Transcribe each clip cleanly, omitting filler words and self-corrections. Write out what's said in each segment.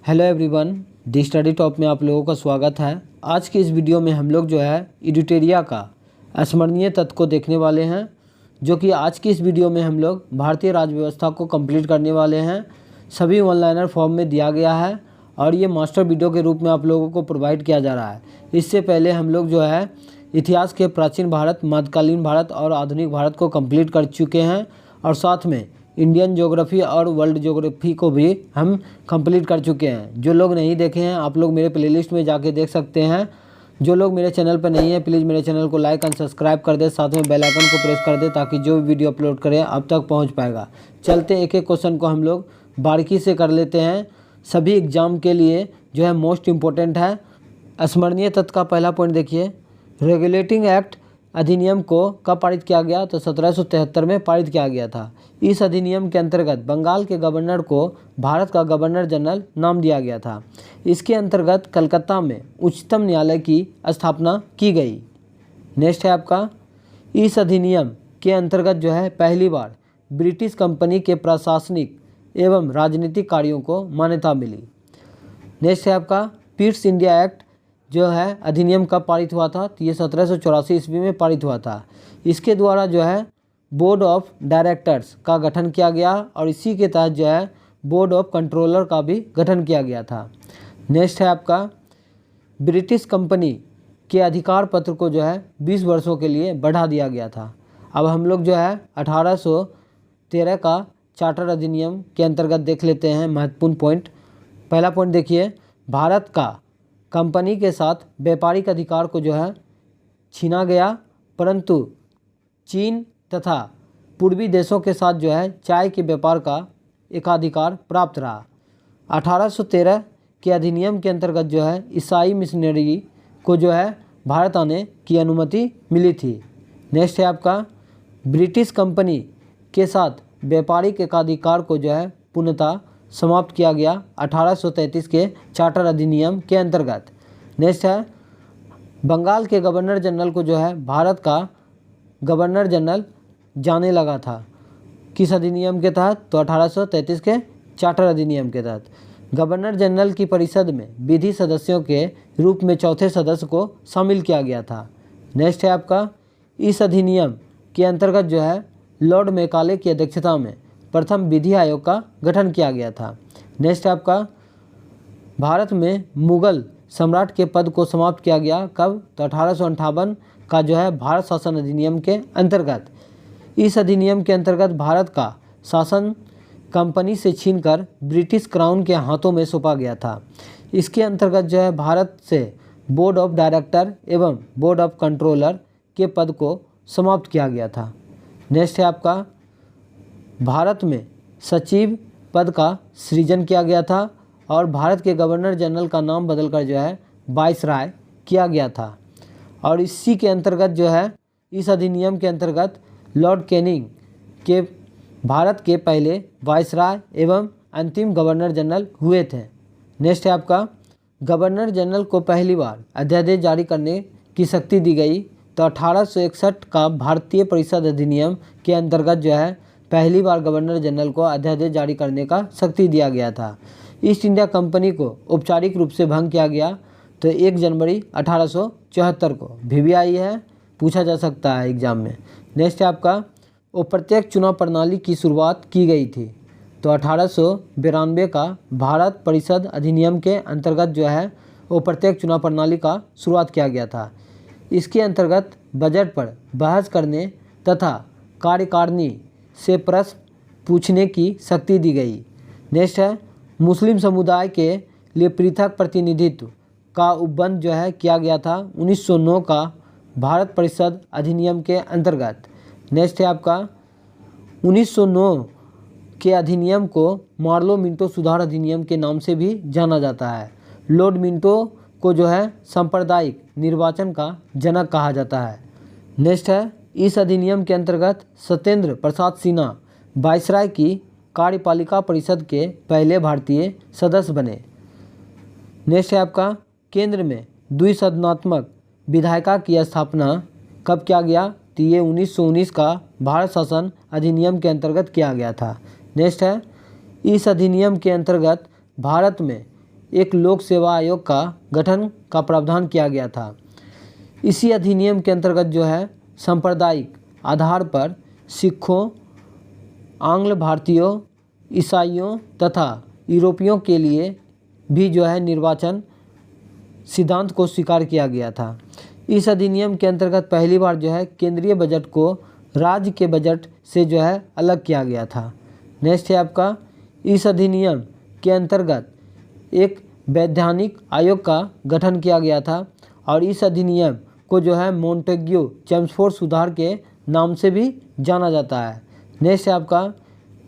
Hello everyone, दी study top में आप लोगों का स्वागत है। आज की इस वीडियो में हम लोग जो है एडिटोरिया का स्मरणीय तत्व को देखने वाले हैं, जो कि आज की इस वीडियो में हम लोग भारतीय राज्य व्यवस्था को कंप्लीट करने वाले हैं। सभी ऑनलाइनर फॉर्म में दिया गया है और ये मास्टर वीडियो के रूप में आप लोगों को प्रोवाइड किया जा रहा है। इससे पहले हम लोग जो है इतिहास के प्राचीन भारत, मध्यकालीन भारत और आधुनिक भारत को कंप्लीट कर चुके हैं और साथ में इंडियन ज्योग्राफी और वर्ल्ड ज्योग्राफी को भी हम कंप्लीट कर चुके हैं। जो लोग नहीं देखे हैं आप लोग मेरे प्लेलिस्ट में जाके देख सकते हैं। जो लोग मेरे चैनल पर नहीं है प्लीज़ मेरे चैनल को लाइक एंड सब्सक्राइब कर दे, साथ में बेल आइकन को प्रेस कर दे ताकि जो भी वीडियो अपलोड करें आप तक पहुंच पाएगा। चलते एक एक क्वेश्चन को हम लोग बारीकी से कर लेते हैं। सभी एग्जाम के लिए जो है मोस्ट इम्पोर्टेंट है। स्मरणीय तत्व का पहला पॉइंट देखिए, रेगुलेटिंग एक्ट अधिनियम को कब पारित किया गया? तो 1773 में पारित किया गया था। इस अधिनियम के अंतर्गत बंगाल के गवर्नर को भारत का गवर्नर जनरल नाम दिया गया था। इसके अंतर्गत कलकत्ता में उच्चतम न्यायालय की स्थापना की गई। नेक्स्ट है आपका, इस अधिनियम के अंतर्गत जो है पहली बार ब्रिटिश कंपनी के प्रशासनिक एवं राजनीतिक कार्यों को मान्यता मिली। नेक्स्ट है आपका, पिट्स इंडिया एक्ट जो है अधिनियम कब पारित हुआ था? तो ये 1784 ईस्वी में पारित हुआ था। इसके द्वारा जो है बोर्ड ऑफ डायरेक्टर्स का गठन किया गया और इसी के तहत जो है बोर्ड ऑफ कंट्रोलर का भी गठन किया गया था। नेक्स्ट है आपका, ब्रिटिश कंपनी के अधिकार पत्र को जो है 20 वर्षों के लिए बढ़ा दिया गया था। अब हम लोग जो है 1813 का चार्टर अधिनियम के अंतर्गत देख लेते हैं महत्वपूर्ण पॉइंट। पहला पॉइंट देखिए, भारत का कंपनी के साथ व्यापारिक अधिकार को जो है छीना गया, परंतु चीन तथा पूर्वी देशों के साथ जो है चाय के व्यापार का एकाधिकार प्राप्त रहा। 1813 के अधिनियम के अंतर्गत जो है ईसाई मिशनरी को जो है भारत आने की अनुमति मिली थी। नेक्स्ट है आपका, ब्रिटिश कंपनी के साथ व्यापारिक एकाधिकार को जो है पूर्णतः समाप्त किया गया 1833 के चार्टर अधिनियम के अंतर्गत। नेक्स्ट है, बंगाल के गवर्नर जनरल को जो है भारत का गवर्नर जनरल जाने लगा था। किस अधिनियम के तहत? तो 1833 के चार्टर अधिनियम के तहत। गवर्नर जनरल की परिषद में विधि सदस्यों के रूप में चौथे सदस्य को शामिल किया गया था। नेक्स्ट है आपका, इस अधिनियम के अंतर्गत जो है लॉर्ड मैकाले की अध्यक्षता में प्रथम विधि आयोग का गठन किया गया था। नेक्स्ट है आपका, भारत में मुगल सम्राट के पद को समाप्त किया गया कब? तो 1858 का जो है भारत शासन अधिनियम के अंतर्गत। इस अधिनियम के अंतर्गत भारत का शासन कंपनी से छीनकर ब्रिटिश क्राउन के हाथों में सौंपा गया था। इसके अंतर्गत जो है भारत से बोर्ड ऑफ डायरेक्टर एवं बोर्ड ऑफ कंट्रोलर के पद को समाप्त किया गया था। नेक्स्ट है आपका, भारत में सचिव पद का सृजन किया गया था और भारत के गवर्नर जनरल का नाम बदलकर जो है वाइसराय किया गया था। और इसी के अंतर्गत जो है इस अधिनियम के अंतर्गत लॉर्ड कैनिंग के भारत के पहले वाइसराय एवं अंतिम गवर्नर जनरल हुए थे। नेक्स्ट है आपका, गवर्नर जनरल को पहली बार अध्यादेश जारी करने की शक्ति दी गई। तो 1861 का भारतीय परिषद अधिनियम के अंतर्गत जो है पहली बार गवर्नर जनरल को अध्यादेश जारी करने का शक्ति दिया गया था। ईस्ट इंडिया कंपनी को औपचारिक रूप से भंग किया गया तो 1 जनवरी 1874 को VVI है, पूछा जा सकता है एग्जाम में। नेक्स्ट है आपका, अप्रत्यक्ष चुनाव प्रणाली की शुरुआत की गई थी। तो 1892 का भारत परिषद अधिनियम के अंतर्गत जो है अप्रत्यक्ष चुनाव प्रणाली का शुरुआत किया गया था। इसके अंतर्गत बजट पर बहस करने तथा कार्यकारिणी से प्रश्न पूछने की शक्ति दी गई। नेक्स्ट है, मुस्लिम समुदाय के लिए पृथक प्रतिनिधित्व का उपबंध जो है किया गया था 1909 का भारत परिषद अधिनियम के अंतर्गत। नेक्स्ट है आपका, 1909 के अधिनियम को मार्लो मिंटो सुधार अधिनियम के नाम से भी जाना जाता है। लॉर्ड मिंटो को जो है सांप्रदायिक निर्वाचन का जनक कहा जाता है। नेक्स्ट है, इस अधिनियम के अंतर्गत सत्येंद्र प्रसाद सिन्हा वाइसराय की कार्यपालिका परिषद के पहले भारतीय सदस्य बने। नेक्स्ट है आपका, केंद्र में द्विसदनात्मक विधायिका की स्थापना कब किया गया? तो ये 1919 का भारत शासन अधिनियम के अंतर्गत किया गया था। नेक्स्ट है, इस अधिनियम के अंतर्गत भारत में एक लोक सेवा आयोग का गठन का प्रावधान किया गया था। इसी अधिनियम के अंतर्गत जो है सांप्रदायिक आधार पर सिखों, आंग्ल भारतीयों, ईसाइयों तथा यूरोपियों के लिए भी जो है निर्वाचन सिद्धांत को स्वीकार किया गया था। इस अधिनियम के अंतर्गत पहली बार जो है केंद्रीय बजट को राज्य के बजट से जो है अलग किया गया था। नेक्स्ट है आपका, इस अधिनियम के अंतर्गत एक वैधानिक आयोग का गठन किया गया था और इस अधिनियम को जो है मोंटेग्यू चेम्सफोर्ड सुधार के नाम से भी जाना जाता है। नेक्स्ट है आपका,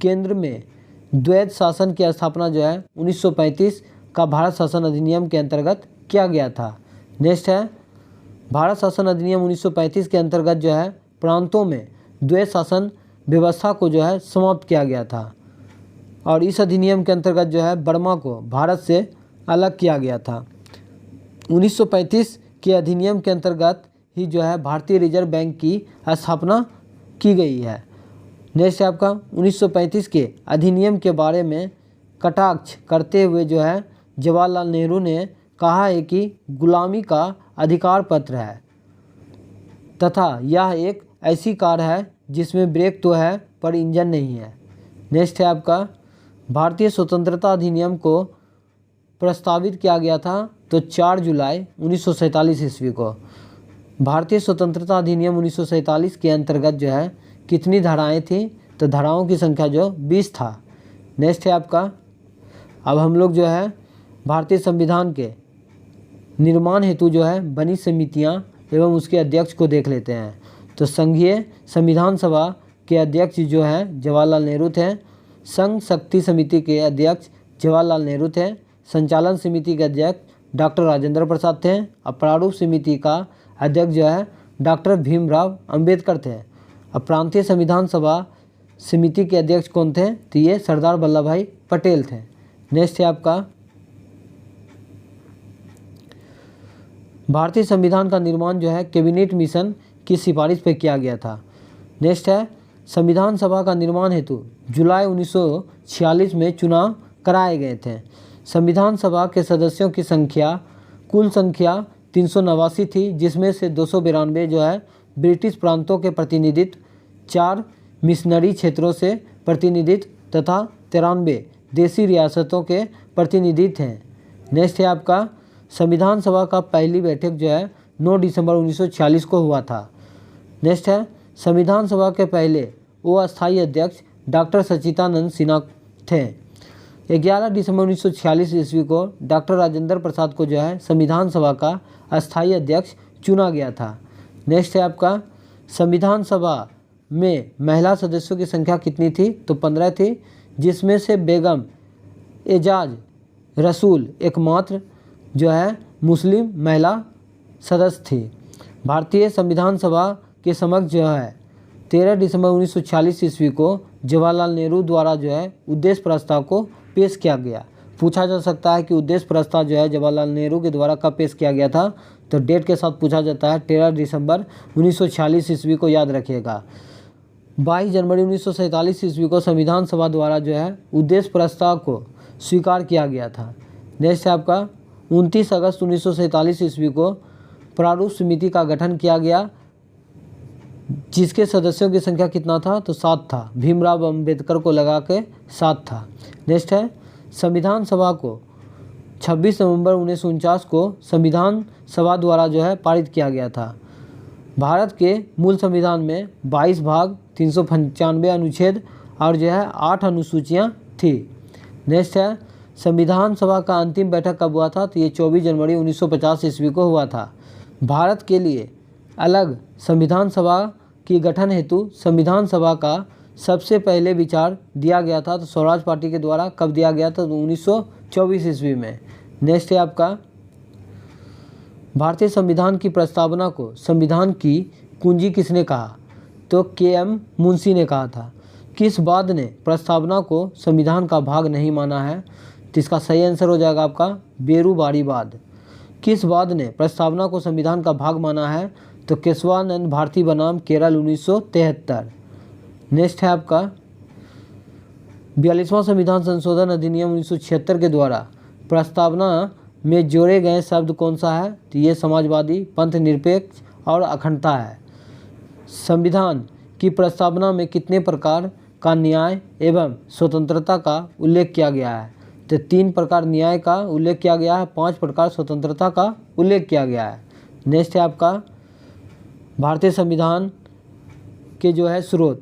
केंद्र में द्वैध शासन की स्थापना जो है 1935 का भारत शासन अधिनियम के अंतर्गत किया गया था। नेक्स्ट है, भारत शासन अधिनियम 1935 के अंतर्गत जो है प्रांतों में द्वैध शासन व्यवस्था को जो है समाप्त किया गया था और इस अधिनियम के अंतर्गत जो है बर्मा को भारत से अलग किया गया था। 1935 के अधिनियम के अंतर्गत ही जो है भारतीय रिजर्व बैंक की स्थापना की गई है। नेक्स्ट है आपका, 1935 के अधिनियम के बारे में कटाक्ष करते हुए जो है जवाहरलाल नेहरू ने कहा है कि गुलामी का अधिकार पत्र है तथा यह एक ऐसी कार है जिसमें ब्रेक तो है पर इंजन नहीं है। नेक्स्ट है आपका, भारतीय स्वतंत्रता अधिनियम को प्रस्तावित किया गया था तो 4 जुलाई 1947 ईस्वी को। भारतीय स्वतंत्रता अधिनियम 1947 के अंतर्गत जो है कितनी धाराएं थी, तो धाराओं की संख्या जो 20 था। नेक्स्ट है आपका, अब हम लोग जो है भारतीय संविधान के निर्माण हेतु जो है बनी समितियां एवं उसके अध्यक्ष को देख लेते हैं। तो संघीय संविधान सभा के अध्यक्ष जो हैं जवाहरलाल नेहरू थे, संघ शक्ति समिति के अध्यक्ष जवाहरलाल नेहरू थे, संचालन समिति के अध्यक्ष डॉक्टर राजेंद्र प्रसाद थे और प्रारूप समिति का अध्यक्ष जो है डॉक्टर भीमराव अंबेडकर थे। अब प्रांतीय संविधान सभा समिति के अध्यक्ष कौन थे, तो ये सरदार वल्लभ भाई पटेल थे। नेक्स्ट है आपका, भारतीय संविधान का निर्माण जो है कैबिनेट मिशन की सिफारिश पर किया गया था। नेक्स्ट है, संविधान सभा का निर्माण हेतु जुलाई 1946 में चुनाव कराए गए थे। संविधान सभा के सदस्यों की संख्या कुल संख्या 389 थी, जिसमें से 292 जो है ब्रिटिश प्रांतों के प्रतिनिधित्व, 4 मिशनरी क्षेत्रों से प्रतिनिधित्व तथा 93 देसी रियासतों के प्रतिनिधि थे। नेक्स्ट है आपका, संविधान सभा का पहली बैठक जो है 9 दिसंबर 1946 को हुआ था। नेक्स्ट है, संविधान सभा के पहले अस्थायी अध्यक्ष डॉक्टर सच्चिदानंद सिन्हा थे। 11 दिसंबर 1946 ईस्वी को डॉक्टर राजेंद्र प्रसाद को जो है संविधान सभा का अस्थायी अध्यक्ष चुना गया था। नेक्स्ट है आपका, संविधान सभा में महिला सदस्यों की संख्या कितनी थी, तो 15 थी, जिसमें से बेगम एजाज रसूल एकमात्र जो है मुस्लिम महिला सदस्य थी। भारतीय संविधान सभा के समक्ष जो है 13 दिसंबर 1946 ईस्वी को जवाहरलाल नेहरू द्वारा जो है उद्देश्य प्रस्ताव को पेश किया गया। पूछा जा सकता है कि उद्देश्य प्रस्ताव जो है जवाहरलाल नेहरू के द्वारा कब पेश किया गया था, तो डेट के साथ पूछा जाता है 13 दिसंबर 1946 ईस्वी को याद रखिएगा। 22 जनवरी 1947 ईस्वी को संविधान सभा द्वारा जो है उद्देश्य प्रस्ताव को स्वीकार किया गया था। नेक्स्ट है आपका, 29 अगस्त 1947 ईस्वी को प्रारूप समिति का गठन किया गया, जिसके सदस्यों की संख्या कितना था, तो 7 था। भीमराव अंबेडकर को लगा के 7 था। नेक्स्ट है, संविधान सभा को 26 नवंबर 1949 को संविधान सभा द्वारा जो है पारित किया गया था। भारत के मूल संविधान में 22 भाग, 395 अनुच्छेद और जो है 8 अनुसूचियाँ थी। नेक्स्ट है, संविधान सभा का अंतिम बैठक कब हुआ था, तो ये 24 जनवरी 1950 ईस्वी को हुआ था। भारत के लिए अलग संविधान सभा की गठन हेतु संविधान सभा का सबसे पहले विचार दिया गया था, तो स्वराज पार्टी के द्वारा कब दिया गया था, तो 1924 ईस्वी में। नेक्स्ट है आपका, भारतीय संविधान की प्रस्तावना को संविधान की कुंजी किसने कहा, तो के.एम. मुंशी ने कहा था। किस वाद ने प्रस्तावना को संविधान का भाग नहीं माना है, तो इसका सही आंसर हो जाएगा आपका बेरूबारीवाद। किस वाद ने प्रस्तावना को संविधान का भाग माना है, तो केशवानंद भारती बनाम केरल 1973। नेक्स्ट है आपका, 42वां संविधान संशोधन अधिनियम 1976 के द्वारा प्रस्तावना में जोड़े गए शब्द कौन सा है? तो ये समाजवादी, पंथ निरपेक्ष और अखंडता है। संविधान की प्रस्तावना में कितने प्रकार का न्याय एवं स्वतंत्रता का उल्लेख किया गया है? तो 3 प्रकार न्याय का उल्लेख किया गया है, 5 प्रकार स्वतंत्रता का उल्लेख किया गया है। नेक्स्ट है आपका भारतीय संविधान के जो है स्रोत।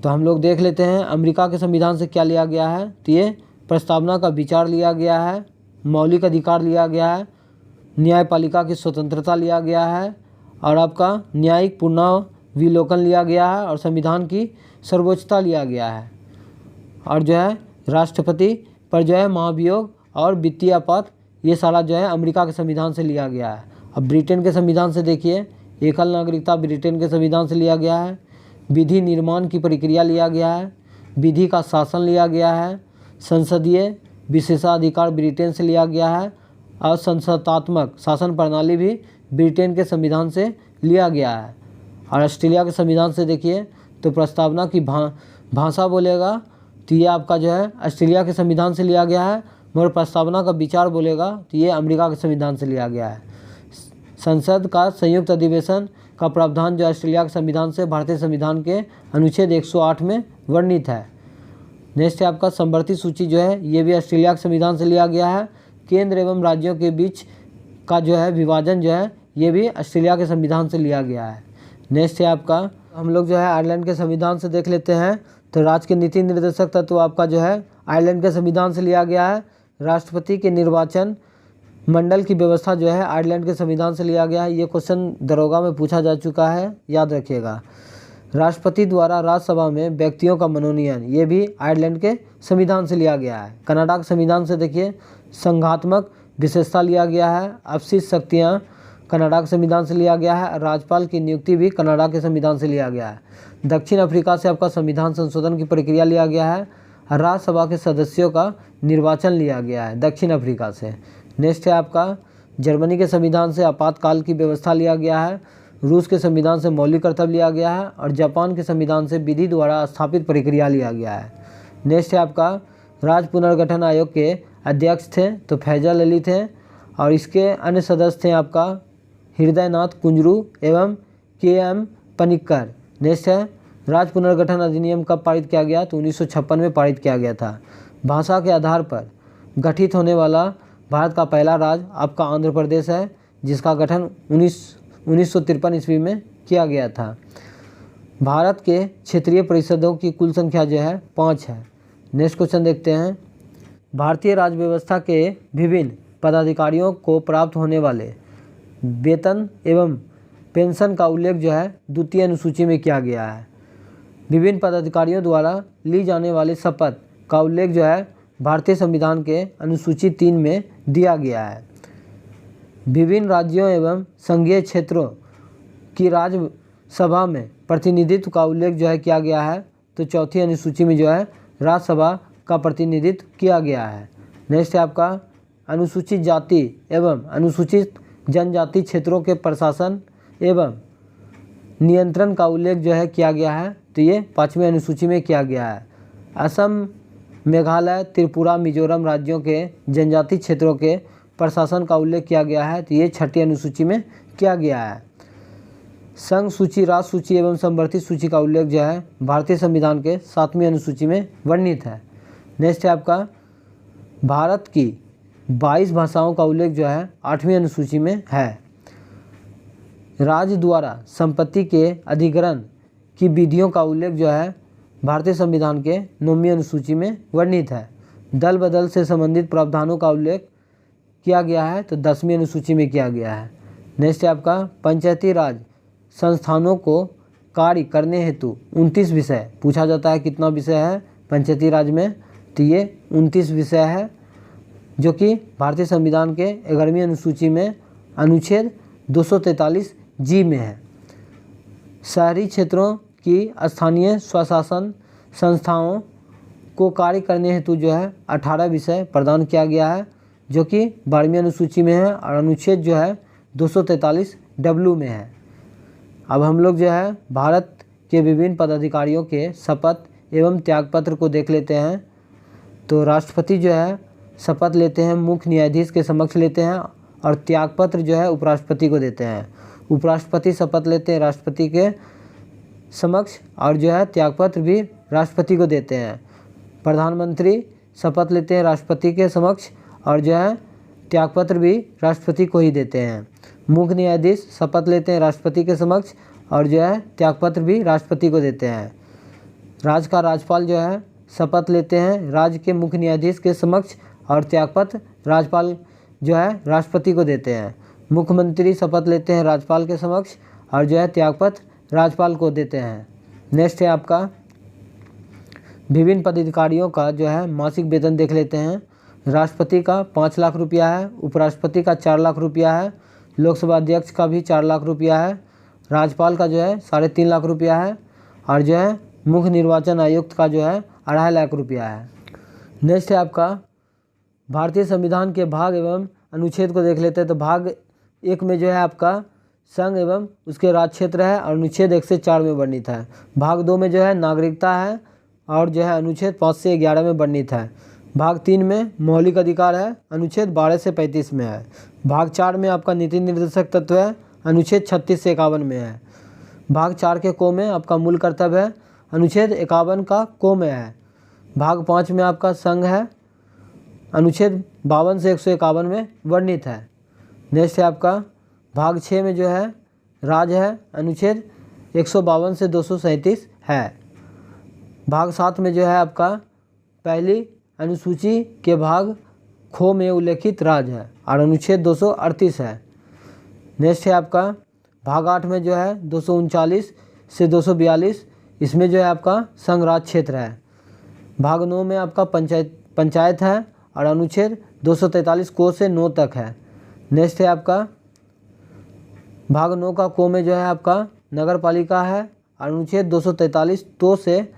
तो हम लोग देख लेते हैं अमेरिका के संविधान से क्या लिया गया है। तो ये प्रस्तावना का विचार लिया गया है, मौलिक अधिकार लिया गया है, न्यायपालिका की स्वतंत्रता लिया गया है और आपका न्यायिक पुनर्विलोकन लिया गया है और संविधान की सर्वोच्चता लिया गया है। और जो है राष्ट्रपति पर जो है महाभियोग और वित्तीय आपात, ये सारा जो है अमेरिका के संविधान से लिया गया है। अब ब्रिटेन के संविधान से देखिए, एकल नागरिकता ब्रिटेन के संविधान से लिया गया है, विधि निर्माण की प्रक्रिया लिया गया है, विधि का शासन लिया गया है, संसदीय विशेषाधिकार ब्रिटेन से लिया गया है और संसदात्मक शासन प्रणाली भी ब्रिटेन के संविधान से लिया गया है। और ऑस्ट्रेलिया के संविधान से देखिए तो प्रस्तावना की भाषा बोलेगा तो ये आपका जो है ऑस्ट्रेलिया के संविधान से लिया गया है, मगर प्रस्तावना का विचार बोलेगा तो ये अमेरिका के संविधान से लिया गया है। संसद का संयुक्त अधिवेशन का प्रावधान जो ऑस्ट्रेलिया के संविधान से भारतीय संविधान के अनुच्छेद 108 में वर्णित है। नेक्स्ट है आपका समवर्ती सूची जो है ये भी ऑस्ट्रेलिया के संविधान से लिया गया है। केंद्र एवं राज्यों के बीच का जो है विभाजन जो है ये भी ऑस्ट्रेलिया के संविधान से लिया गया है। नेक्स्ट है आपका हम लोग जो है आयरलैंड के संविधान से देख लेते हैं। तो राज्य के नीति निर्देशक तत्व आपका जो है आयरलैंड के संविधान से लिया गया है। राष्ट्रपति के निर्वाचन मंडल की व्यवस्था जो है आयरलैंड के संविधान से लिया गया है। ये क्वेश्चन दरोगा में पूछा जा चुका है, याद रखिएगा। राष्ट्रपति द्वारा राज्यसभा में व्यक्तियों का मनोनयन, ये भी आयरलैंड के संविधान से लिया गया है। कनाडा के संविधान से देखिए संघात्मक विशेषता लिया गया है। अपशिष्ट शक्तियाँ कनाडा के संविधान से लिया गया है। राज्यपाल की नियुक्ति भी कनाडा के संविधान से लिया गया है। दक्षिण अफ्रीका से आपका संविधान संशोधन की प्रक्रिया लिया गया है। राज्यसभा के सदस्यों का निर्वाचन लिया गया है दक्षिण अफ्रीका से। नेक्स्ट है आपका जर्मनी के संविधान से आपातकाल की व्यवस्था लिया गया है। रूस के संविधान से मौलिक कर्तव्य लिया गया है और जापान के संविधान से विधि द्वारा स्थापित प्रक्रिया लिया गया है। नेक्स्ट है आपका राज्य पुनर्गठन आयोग के अध्यक्ष थे तो फैजल अली थे और इसके अन्य सदस्य थे आपका हृदयनाथ कुंजरू एवं के.एम. पनिक्कर। नेक्स्ट है राज्य पुनर्गठन अधिनियम कब पारित किया गया? तो 1956 में पारित किया गया था। भाषा के आधार पर गठित होने वाला भारत का पहला राज्य आपका आंध्र प्रदेश है, जिसका गठन 1953 ईस्वी में किया गया था। भारत के क्षेत्रीय परिषदों की कुल संख्या जो है 5 है। नेक्स्ट क्वेश्चन देखते हैं। भारतीय राज्य व्यवस्था के विभिन्न पदाधिकारियों को प्राप्त होने वाले वेतन एवं पेंशन का उल्लेख जो है द्वितीय अनुसूची में किया गया है। विभिन्न पदाधिकारियों द्वारा ली जाने वाली शपथ का उल्लेख जो है भारतीय संविधान के अनुसूची 3 में दिया गया है। विभिन्न राज्यों एवं संघीय क्षेत्रों की राज्यसभा में प्रतिनिधित्व का उल्लेख जो है किया गया है। तो चौथी अनुसूची में जो है राज्यसभा का प्रतिनिधित्व किया गया है। नेक्स्ट है आपका अनुसूचित जाति एवं अनुसूचित जनजाति क्षेत्रों के प्रशासन एवं नियंत्रण का उल्लेख जो है किया गया है। तो ये 5वीं अनुसूची में किया गया है। असम, मेघालय, त्रिपुरा, मिजोरम राज्यों के जनजाति क्षेत्रों के प्रशासन का उल्लेख किया गया है। तो ये 6ठी अनुसूची में किया गया है। संघ सूची, राज्य सूची एवं समवर्ती सूची का उल्लेख जो है भारतीय संविधान के 7वीं अनुसूची में वर्णित है। नेक्स्ट है आपका भारत की 22 भाषाओं का उल्लेख जो है 8वीं अनुसूची में है। राज्य द्वारा संपत्ति के अधिग्रहण की विधियों का उल्लेख जो है भारतीय संविधान के 9वीं अनुसूची में वर्णित है। दल बदल से संबंधित प्रावधानों का उल्लेख किया गया है तो 10वीं अनुसूची में किया गया है। नेक्स्ट है आपका पंचायती राज संस्थानों को कार्य करने हेतु 29 विषय पूछा जाता है। कितना विषय है पंचायती राज में? तो ये 29 विषय है जो कि भारतीय संविधान के 11वीं अनुसूची में अनुच्छेद 243 जी में है। शहरी क्षेत्रों की स्थानीय स्वशासन संस्थाओं को कार्य करने हेतु जो है 18 विषय प्रदान किया गया है जो कि 12वीं अनुसूची में है और अनुच्छेद जो है 243 डब्ल्यू में है। अब हम लोग जो है भारत के विभिन्न पदाधिकारियों के शपथ एवं त्यागपत्र को देख लेते हैं। तो राष्ट्रपति जो है शपथ लेते हैं मुख्य न्यायाधीश के समक्ष लेते हैं और त्यागपत्र जो है उपराष्ट्रपति को देते हैं। उपराष्ट्रपति शपथ लेते हैं राष्ट्रपति के समक्ष और जो है त्यागपत्र भी राष्ट्रपति को देते हैं। प्रधानमंत्री शपथ लेते हैं राष्ट्रपति के समक्ष और जो है त्यागपत्र भी राष्ट्रपति को ही देते हैं। मुख्य न्यायाधीश शपथ लेते हैं राष्ट्रपति के समक्ष और जो है त्यागपत्र भी राष्ट्रपति को देते हैं। राज्य का राज्यपाल जो है शपथ लेते हैं राज्य के मुख्य न्यायाधीश के समक्ष और त्यागपत्र राज्यपाल जो है राष्ट्रपति को देते हैं। मुख्यमंत्री शपथ लेते हैं राज्यपाल के समक्ष और जो है त्यागपत्र राज्यपाल को देते हैं। नेक्स्ट है आपका विभिन्न पदाधिकारियों का जो है मासिक वेतन देख लेते हैं। राष्ट्रपति का 5 लाख रुपया है, उपराष्ट्रपति का 4 लाख रुपया है, लोकसभा अध्यक्ष का भी 4 लाख रुपया है, राज्यपाल का जो है 3.5 लाख रुपया है और जो है मुख्य निर्वाचन आयुक्त का जो है 2.5 लाख रुपया है। नेक्स्ट है आपका भारतीय संविधान के भाग एवं अनुच्छेद को देख लेते हैं। तो भाग 1 में जो है आपका संघ एवं उसके राज्य क्षेत्र है और अनुच्छेद 1 से 4 में वर्णित है। भाग 2 में जो है नागरिकता है और जो है अनुच्छेद 5 से 11 में वर्णित है। भाग 3 में मौलिक अधिकार है, अनुच्छेद 12 से 35 में है। भाग 4 में आपका नीति निर्देशक तत्व है, अनुच्छेद 36 से 51 में है। भाग 4 के को में आपका मूल कर्तव्य है, अनुच्छेद 51 का को में है। भाग 5 में आपका संघ है, अनुच्छेद 52 से 151 में वर्णित है। नेक्स्ट है आपका भाग 6 में जो है राज्य है, अनुच्छेद 152 से 237 है। भाग 7 में जो है आपका पहली अनुसूची के भाग खो में उल्लेखित राज्य है और अनुच्छेद 238 है। नेक्स्ट है आपका भाग 8 में जो है 239 से 242, इसमें जो है आपका संघ राज्य क्षेत्र है। भाग 9 में आपका पंचायत है और अनुच्छेद 243 को से 9 तक है। नेक्स्ट है आपका भाग 9 का को में जो है आपका नगर पालिका है और अनुच्छेद 243 तो से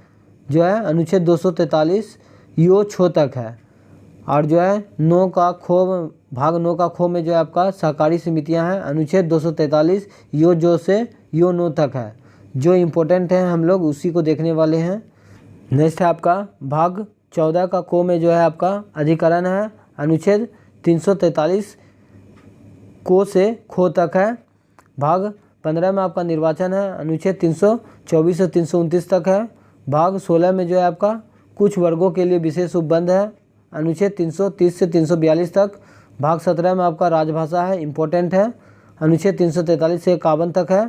जो है अनुच्छेद 243 यो छो तक है और जो है भाग 9 का खो में जो है आपका सहकारी समितियां हैं, अनुच्छेद 243 यो जो से यो 9 तक है। जो इम्पोर्टेंट है हम लोग उसी को देखने वाले हैं। नेक्स्ट है आपका भाग 14 का को में जो है आपका अधिकरण है, अनुच्छेद 343 को से खो तक है। भाग 15 में आपका निर्वाचन है, अनुच्छेद 324 से 329 तक है। भाग 16 में जो है आपका कुछ वर्गों के लिए विशेष उपबंध है, अनुच्छेद 330 से 342 तक। भाग 17 में आपका राजभाषा है, इम्पोर्टेंट है, अनुच्छेद 343 से 51 तक है।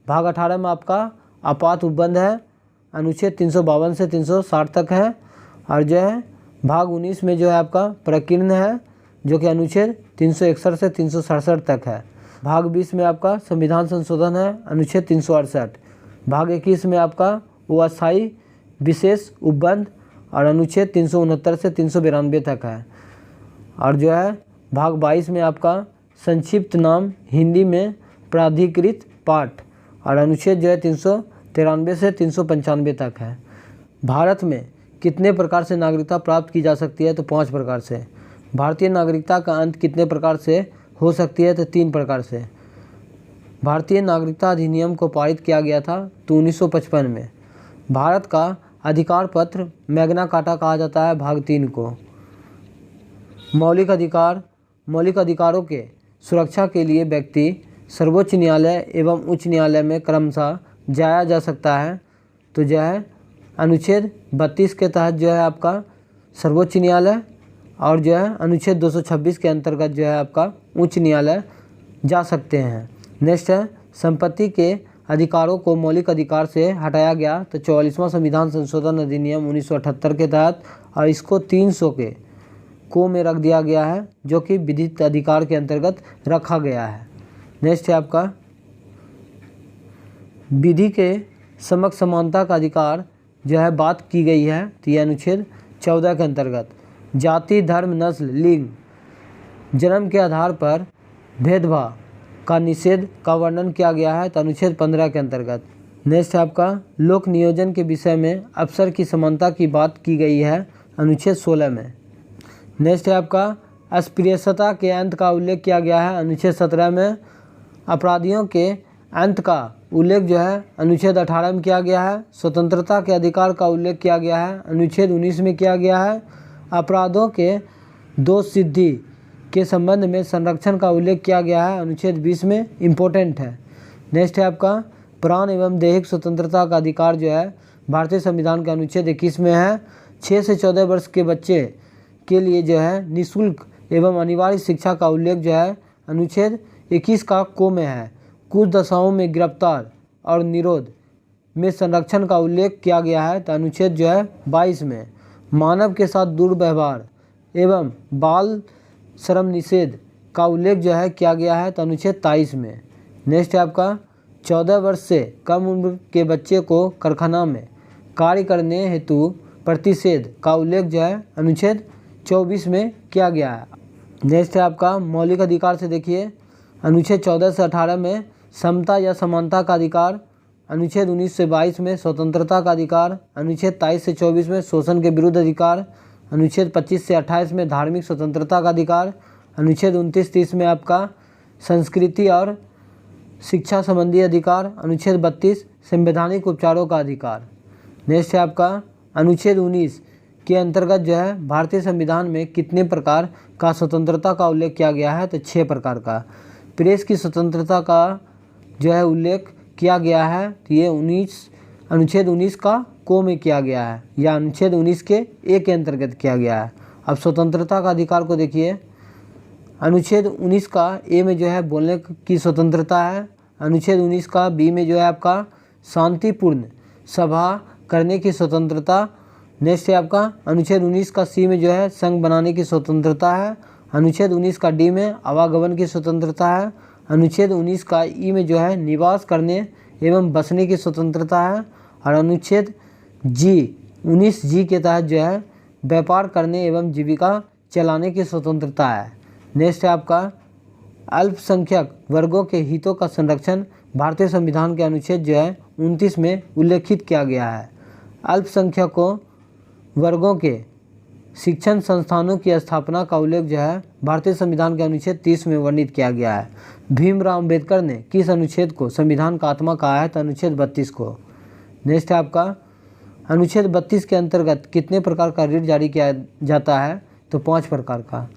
भाग 18 में आपका आपात उपबंध है, अनुच्छेद 352 से 360 तक है और जो है भाग 19 में जो है आपका प्रकीर्ण है, जो कि अनुच्छेद 361 से 367 तक है। भाग 20 में आपका संविधान संशोधन है, अनुच्छेद 368। भाग 21 में आपका अस्थायी विशेष उपबंध और अनुच्छेद 369 से 392 तक है और जो है भाग 22 में आपका संक्षिप्त नाम हिंदी में प्राधिकृत पाठ और अनुच्छेद जो है 393 से 395 तक है। भारत में कितने प्रकार से नागरिकता प्राप्त की जा सकती है? तो 5 प्रकार से। भारतीय नागरिकता का अंत कितने प्रकार से हो सकती है? तो 3 प्रकार से। भारतीय नागरिकता अधिनियम को पारित किया गया था तो 1955 में। भारत का अधिकार पत्र मैग्ना कार्टा कहा जाता है भाग 3 को। मौलिक अधिकारों के सुरक्षा के लिए व्यक्ति सर्वोच्च न्यायालय एवं उच्च न्यायालय में क्रमशः जाया जा सकता है। तो जो है अनुच्छेद 32 के तहत जो है आपका सर्वोच्च न्यायालय और जो है अनुच्छेद 226 के अंतर्गत जो है आपका उच्च न्यायालय जा सकते हैं। नेक्स्ट है संपत्ति के अधिकारों को मौलिक अधिकार से हटाया गया तो 44वां संविधान संशोधन अधिनियम 1978 के तहत और इसको 300 के को में रख दिया गया है, जो कि विधिक अधिकार के अंतर्गत रखा गया है। नेक्स्ट है आपका विधि के समक्ष समानता का अधिकार जो है बात की गई है तो यह अनुच्छेद 14 के अंतर्गत। जाति, धर्म, नस्ल, लिंग, जन्म के आधार पर भेदभाव का निषेध का वर्णन किया गया है तो अनुच्छेद 15 के अंतर्गत। नेक्स्ट है आपका लोक नियोजन के विषय में अवसर की समानता की बात की गई है अनुच्छेद 16 में। नेक्स्ट है आपका अस्पृश्यता के अंत का उल्लेख किया गया है अनुच्छेद 17 में। अपराधियों के अंत का उल्लेख जो है अनुच्छेद 18 में किया गया है। स्वतंत्रता के अधिकार का उल्लेख किया गया है अनुच्छेद 19 में किया गया है। अपराधों के दो सिद्धि के संबंध में संरक्षण का उल्लेख किया गया है, अनुच्छेद 20 में इम्पोर्टेंट है। नेक्स्ट है आपका प्राण एवं दैहिक स्वतंत्रता का अधिकार जो है भारतीय संविधान के अनुच्छेद 21 में है। 6 से 14 वर्ष के बच्चे के लिए जो है निःशुल्क एवं अनिवार्य शिक्षा का उल्लेख जो है अनुच्छेद 21 का को में है। कुछ दशाओं में गिरफ्तार और निरोध में संरक्षण का उल्लेख किया गया है, तो अनुच्छेद जो है 22 में। मानव के साथ दुर्व्यवहार एवं बाल श्रम निषेध का उल्लेख जो है किया गया है, तो अनुच्छेद 23 में। नेक्स्ट है आपका 14 वर्ष से कम उम्र के बच्चे को कारखाना में कार्य करने हेतु प्रतिषेध का उल्लेख जो है अनुच्छेद 24 में किया गया है। नेक्स्ट है आपका मौलिक अधिकार से देखिए, अनुच्छेद 14 से 18 में समता या समानता का अधिकार, अनुच्छेद 19 से 22 में स्वतंत्रता का अधिकार, अनुच्छेद 23 से 24 में शोषण के विरुद्ध अधिकार, अनुच्छेद 25 से 28 में धार्मिक स्वतंत्रता का अधिकार, अनुच्छेद 29-30 में आपका संस्कृति और शिक्षा संबंधी अधिकार, अनुच्छेद 32 संवैधानिक उपचारों का अधिकार। नेक्स्ट है आपका अनुच्छेद 19 के अंतर्गत जो है भारतीय संविधान में कितने प्रकार का स्वतंत्रता का उल्लेख किया गया है, तो 6 प्रकार का। प्रेस की स्वतंत्रता का जो है उल्लेख किया गया है, तो ये अनुच्छेद 19 का को में किया गया है या अनुच्छेद 19 के ए के अंतर्गत किया गया है। अब स्वतंत्रता का अधिकार को देखिए, अनुच्छेद 19 का ए में जो है बोलने की स्वतंत्रता है, अनुच्छेद 19 का बी में जो है आपका शांतिपूर्ण सभा करने की स्वतंत्रता। नेक्स्ट है आपका अनुच्छेद 19 का सी में जो है संघ बनाने की स्वतंत्रता है, अनुच्छेद 19 का डी में आवागमन की स्वतंत्रता है, अनुच्छेद 19 का ई में जो है निवास करने एवं बसने की स्वतंत्रता है, और अनुच्छेद 19 जी के तहत जो है व्यापार करने एवं जीविका चलाने की स्वतंत्रता है। नेक्स्ट है आपका अल्पसंख्यक वर्गों के हितों का संरक्षण भारतीय संविधान के अनुच्छेद जो है 29 में उल्लेखित किया गया है। अल्पसंख्यकों वर्गों के शिक्षण संस्थानों की स्थापना का उल्लेख जो है भारतीय संविधान के अनुच्छेद 30 में वर्णित किया गया है। भीमराव अंबेडकर ने किस अनुच्छेद को संविधान का आत्मा कहा है, तो अनुच्छेद 32 को। नेक्स्ट है आपका अनुच्छेद 32 के अंतर्गत कितने प्रकार का रिट जारी किया जाता है, तो 5 प्रकार का।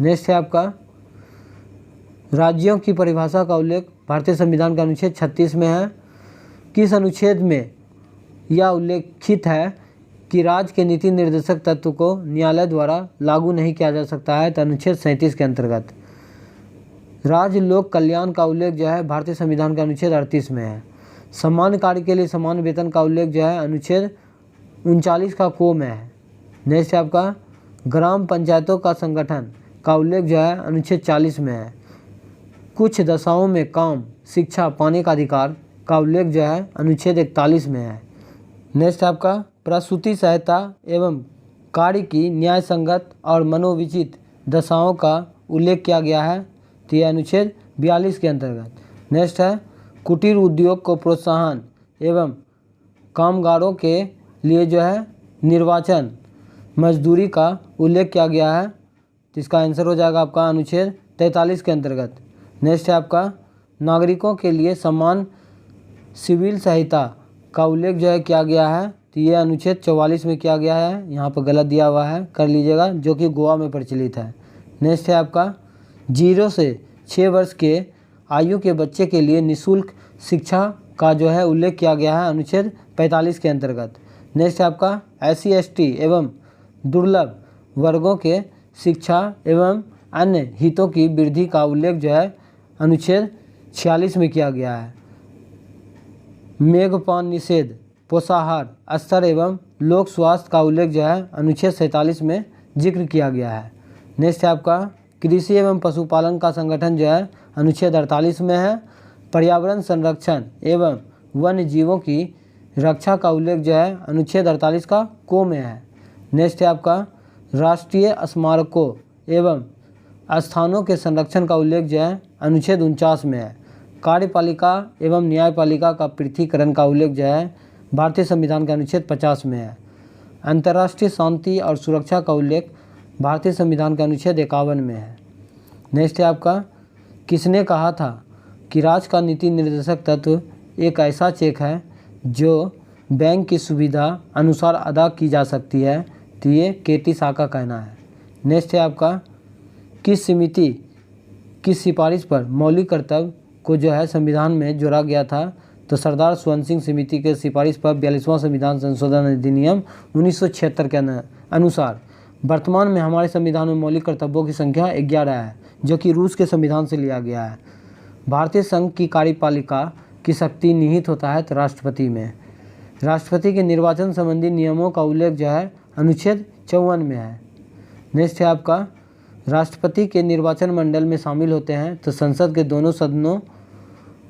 नेक्स्ट है आपका राज्यों की परिभाषा का उल्लेख भारतीय संविधान का अनुच्छेद 36 में है। किस अनुच्छेद में यह उल्लेखित है कि राज्य के नीति निर्देशक तत्व को न्यायालय द्वारा लागू नहीं किया जा सकता है, तो अनुच्छेद 37 के अंतर्गत। राज्य लोक कल्याण का उल्लेख जो है भारतीय संविधान का अनुच्छेद 38 में है। समान कार्य के लिए समान वेतन का उल्लेख जो है अनुच्छेद 39 का को में है। नेक्स्ट है आपका ग्राम पंचायतों का संगठन का उल्लेख जो है अनुच्छेद 40 में है। कुछ दशाओं में काम शिक्षा पाने का अधिकार का उल्लेख जो है अनुच्छेद 41 में है। नेक्स्ट आपका प्रसूति सहायता एवं कार्य की न्याय संगत और मनोविचित दशाओं का उल्लेख किया गया है, तो यह अनुच्छेद 42 के अंतर्गत। नेक्स्ट है कुटीर उद्योग को प्रोत्साहन एवं कामगारों के लिए जो है निर्वाचन मजदूरी का उल्लेख किया गया है, तो इसका आंसर हो जाएगा आपका अनुच्छेद 43 के अंतर्गत। नेक्स्ट है आपका नागरिकों के लिए समान सिविल सहायता का उल्लेख जो है किया गया है, तो ये अनुच्छेद 44 में किया गया है। यहाँ पर गलत दिया हुआ है, कर लीजिएगा, जो कि गोवा में प्रचलित है। नेक्स्ट है आपका 0 से 6 वर्ष के आयु के बच्चे के लिए निःशुल्क शिक्षा का जो है उल्लेख किया गया है अनुच्छेद 45 के अंतर्गत। नेक्स्ट है आपका SC ST एवं दुर्लभ वर्गों के शिक्षा एवं अन्य हितों की वृद्धि का उल्लेख जो है अनुच्छेद 46 में किया गया है। मेघपान निषेध, पोषाहार स्तर एवं लोक स्वास्थ्य का उल्लेख जो है अनुच्छेद 47 में जिक्र किया गया है। नेक्स्ट है आपका कृषि एवं पशुपालन का संगठन जो है अनुच्छेद 48 में है। पर्यावरण संरक्षण एवं वन्य जीवों की रक्षा का उल्लेख जो है अनुच्छेद 48 का को में है। नेक्स्ट है आपका राष्ट्रीय स्मारकों एवं स्थानों के संरक्षण का उल्लेख जो है अनुच्छेद 49 में है। कार्यपालिका एवं न्यायपालिका का पृथकीकरण का उल्लेख जो है भारतीय संविधान के अनुच्छेद 50 में है। अंतर्राष्ट्रीय शांति और सुरक्षा का उल्लेख भारतीय संविधान के अनुच्छेद 51 में है। नेक्स्ट है आपका किसने कहा था कि राज्य का नीति निर्देशक तत्व एक ऐसा चेक है जो बैंक की सुविधा अनुसार अदा की जा सकती है, तो ये KT शाह का कहना है। नेक्स्ट है आपका किस समिति की सिफारिश पर मौलिक कर्तव्य को जो है संविधान में जोड़ा गया था? तो सरदार स्वर्ण सिंह समिति के सिफारिश पर 42वां संविधान संशोधन अधिनियम 1976 के अनुसार वर्तमान में हमारे संविधान में मौलिक कर्तव्यों की संख्या 11 है, जो कि रूस के संविधान से लिया गया है। भारतीय संघ की कार्यपालिका की शक्ति निहित होता है तो राष्ट्रपति में। राष्ट्रपति के निर्वाचन संबंधी नियमों का उल्लेख जो है अनुच्छेद 54 में है। नेक्स्ट है आपका राष्ट्रपति के निर्वाचन मंडल में शामिल होते हैं तो संसद के दोनों सदनों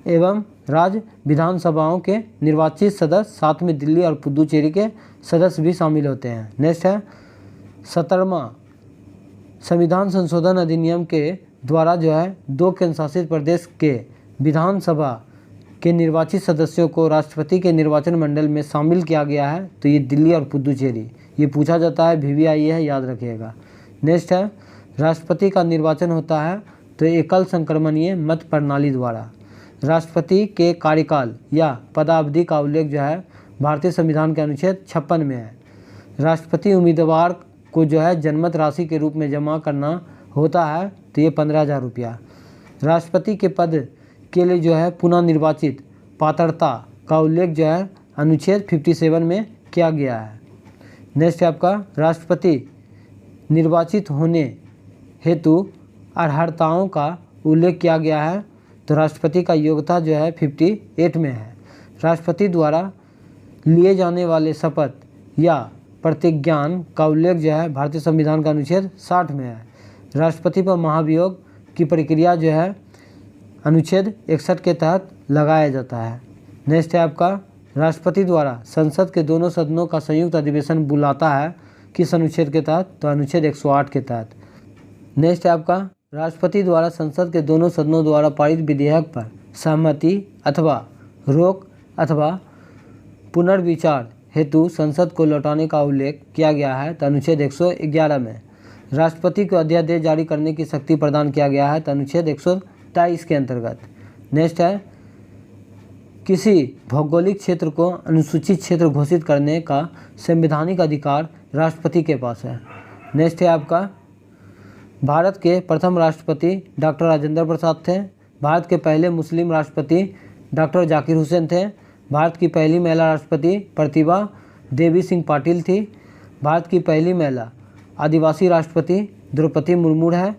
एवं राज्य विधानसभाओं के निर्वाचित सदस्य, साथ में दिल्ली और पुदुचेरी के सदस्य भी शामिल होते हैं। नेक्स्ट है 17वां संविधान संशोधन अधिनियम के द्वारा जो है 2 केंद्र शासित प्रदेश के विधानसभा के निर्वाचित सदस्यों को राष्ट्रपति के निर्वाचन मंडल में शामिल किया गया है, तो ये दिल्ली और पुदुचेरी। ये पूछा जाता है, VVIE है, याद रखिएगा। नेक्स्ट है राष्ट्रपति का निर्वाचन होता है तो एकल संक्रमणीय मत प्रणाली द्वारा। राष्ट्रपति के कार्यकाल या पदावधि का उल्लेख जो है भारतीय संविधान के अनुच्छेद 56 में है। राष्ट्रपति उम्मीदवार को जो है जनमत राशि के रूप में जमा करना होता है तो ये 15,000 रुपया। राष्ट्रपति के पद के लिए जो है पुनः निर्वाचित पात्रता का उल्लेख जो है अनुच्छेद 57 में किया गया है। नेक्स्ट है आपका राष्ट्रपति निर्वाचित होने हेतु अर्हताओं का उल्लेख किया गया है तो राष्ट्रपति का योग्यता जो है 58 में है। राष्ट्रपति द्वारा लिए जाने वाले शपथ या प्रतिज्ञान का उल्लेख जो है भारतीय संविधान का अनुच्छेद 60 में है। राष्ट्रपति पर महाभियोग की प्रक्रिया जो है अनुच्छेद 61 के तहत लगाया जाता है। नेक्स्ट है आपका राष्ट्रपति द्वारा संसद के दोनों सदनों का संयुक्त अधिवेशन बुलाता है किस अनुच्छेद के तहत? तो अनुच्छेद 108 के तहत। नेक्स्ट है आपका राष्ट्रपति द्वारा संसद के दोनों सदनों द्वारा पारित विधेयक पर सहमति अथवा रोक अथवा पुनर्विचार हेतु संसद को लौटाने का उल्लेख किया गया है तो अनुच्छेद 111 में। राष्ट्रपति को अध्यादेश जारी करने की शक्ति प्रदान किया गया है तो अनुच्छेद 123 के अंतर्गत। नेक्स्ट है किसी भौगोलिक क्षेत्र को अनुसूचित क्षेत्र घोषित करने का संवैधानिक अधिकार राष्ट्रपति के पास है। नेक्स्ट है आपका भारत के प्रथम राष्ट्रपति डॉक्टर राजेंद्र प्रसाद थे। भारत के पहले मुस्लिम राष्ट्रपति डॉक्टर जाकिर हुसैन थे। भारत की पहली महिला राष्ट्रपति प्रतिभा देवी सिंह पाटिल थी। भारत की पहली महिला आदिवासी राष्ट्रपति द्रौपदी मुर्मू है।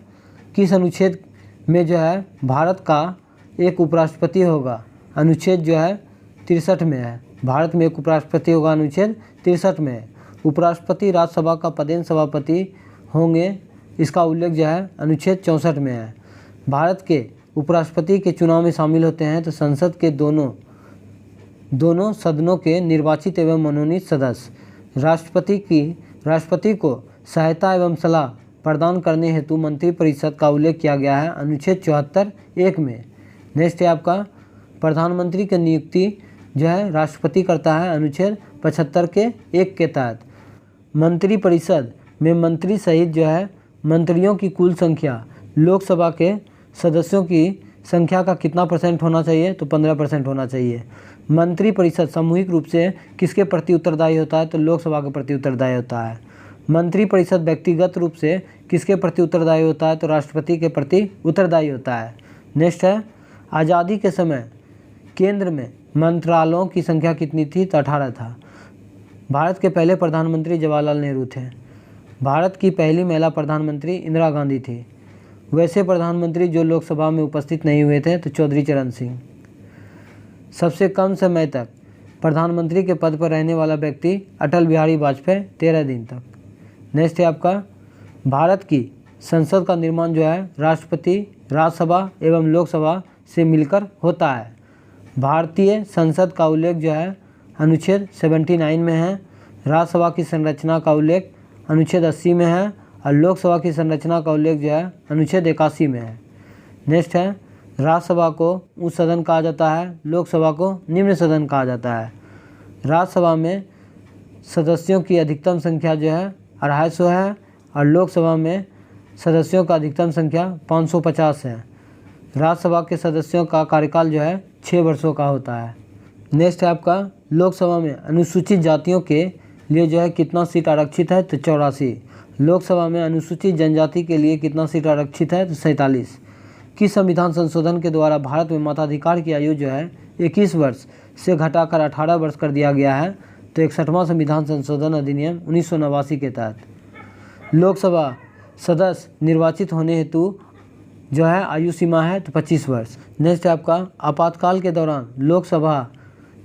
किस अनुच्छेद में जो है भारत का एक उपराष्ट्रपति होगा? अनुच्छेद जो है 63 में है। भारत में एक उपराष्ट्रपति होगा, अनुच्छेद 63 में है। उपराष्ट्रपति राज्यसभा का पदेन सभापति होंगे, इसका उल्लेख जो है अनुच्छेद 64 में है। भारत के उपराष्ट्रपति के चुनाव में शामिल होते हैं तो संसद के दोनों सदनों के निर्वाचित एवं मनोनीत सदस्य। राष्ट्रपति को सहायता एवं सलाह प्रदान करने हेतु मंत्रिपरिषद का उल्लेख किया गया है अनुच्छेद 74(1) में। नेक्स्ट है आपका प्रधानमंत्री की नियुक्ति जो है राष्ट्रपति करता है अनुच्छेद 75 के 1 के तहत। मंत्रिपरिषद में मंत्री सहित जो है मंत्रियों की कुल संख्या लोकसभा के सदस्यों की संख्या का कितना % होना चाहिए? तो 15% होना चाहिए। मंत्रिपरिषद सामूहिक रूप से किसके प्रति उत्तरदायी होता है? तो लोकसभा के प्रति उत्तरदायी होता है। मंत्रिपरिषद व्यक्तिगत रूप से किसके प्रति उत्तरदायी होता है? तो राष्ट्रपति के प्रति उत्तरदायी होता है। नेक्स्ट है आज़ादी के समय केंद्र में मंत्रालयों की संख्या कितनी थी? तो 18 था। भारत के पहले प्रधानमंत्री जवाहरलाल नेहरू थे। भारत की पहली महिला प्रधानमंत्री इंदिरा गांधी थी। वैसे प्रधानमंत्री जो लोकसभा में उपस्थित नहीं हुए थे तो चौधरी चरण सिंह। सबसे कम समय तक प्रधानमंत्री के पद पर रहने वाला व्यक्ति अटल बिहारी वाजपेयी 13 दिन तक। नेक्स्ट है आपका भारत की संसद का निर्माण जो है राष्ट्रपति, राज्यसभा एवं लोकसभा से मिलकर होता है। भारतीय संसद का उल्लेख जो है अनुच्छेद 79 में है। राज्यसभा की संरचना का उल्लेख अनुच्छेद 80 में है और लोकसभा की संरचना का उल्लेख जो है अनुच्छेद 81 में है। नेक्स्ट है राज्यसभा को उच्च सदन कहा जाता है, लोकसभा को निम्न सदन कहा जाता है। राज्यसभा में सदस्यों की अधिकतम संख्या जो है 250 है और लोकसभा में सदस्यों का अधिकतम संख्या 550 है। राज्यसभा के सदस्यों का कार्यकाल जो है 6 वर्षों का होता है। नेक्स्ट है आपका लोकसभा में अनुसूचित जातियों के लिए जो है कितना सीट आरक्षित है? तो 84। लोकसभा में अनुसूचित जनजाति के लिए कितना सीट आरक्षित है? तो 47। किस संविधान संशोधन के द्वारा भारत में मताधिकार की आयु जो है 21 वर्ष से घटाकर 18 वर्ष कर दिया गया है? तो 61वां संविधान संशोधन अधिनियम 1989 के तहत। लोकसभा सदस्य निर्वाचित होने हेतु जो है आयु सीमा है तो 25 वर्ष। नेक्स्ट है आपका, आपातकाल के दौरान लोकसभा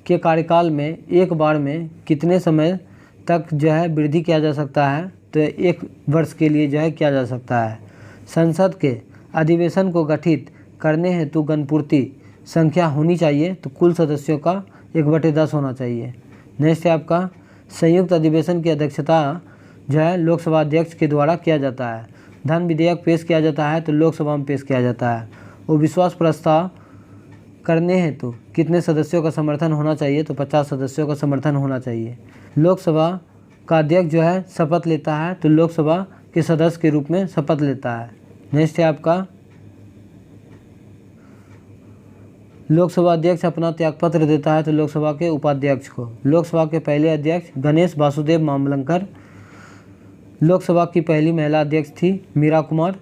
के कार्यकाल में एक बार में कितने समय तक जो है वृद्धि किया जा सकता है? तो 1 वर्ष के लिए जो है किया जा सकता है। संसद के अधिवेशन को गठित करने हेतु गणपूर्ति संख्या होनी चाहिए तो कुल सदस्यों का 1/10 होना चाहिए। नेक्स्ट है आपका, संयुक्त अधिवेशन की अध्यक्षता जो है लोकसभा अध्यक्ष के द्वारा किया जाता है। धन विधेयक पेश किया जाता है तो लोकसभा में पेश किया जाता है। और विश्वास प्रस्ताव करने हेतु कितने सदस्यों का समर्थन होना चाहिए? तो 50 सदस्यों का समर्थन होना चाहिए। लोकसभा का अध्यक्ष जो है शपथ लेता है तो लोकसभा के सदस्य के रूप में शपथ लेता है। नेक्स्ट है आपका, लोकसभा अध्यक्ष अपना त्यागपत्र देता है तो लोकसभा के उपाध्यक्ष को। लोकसभा के पहले अध्यक्ष गणेश वासुदेव मामलंकर। लोकसभा की पहली महिला अध्यक्ष थी मीरा कुमार।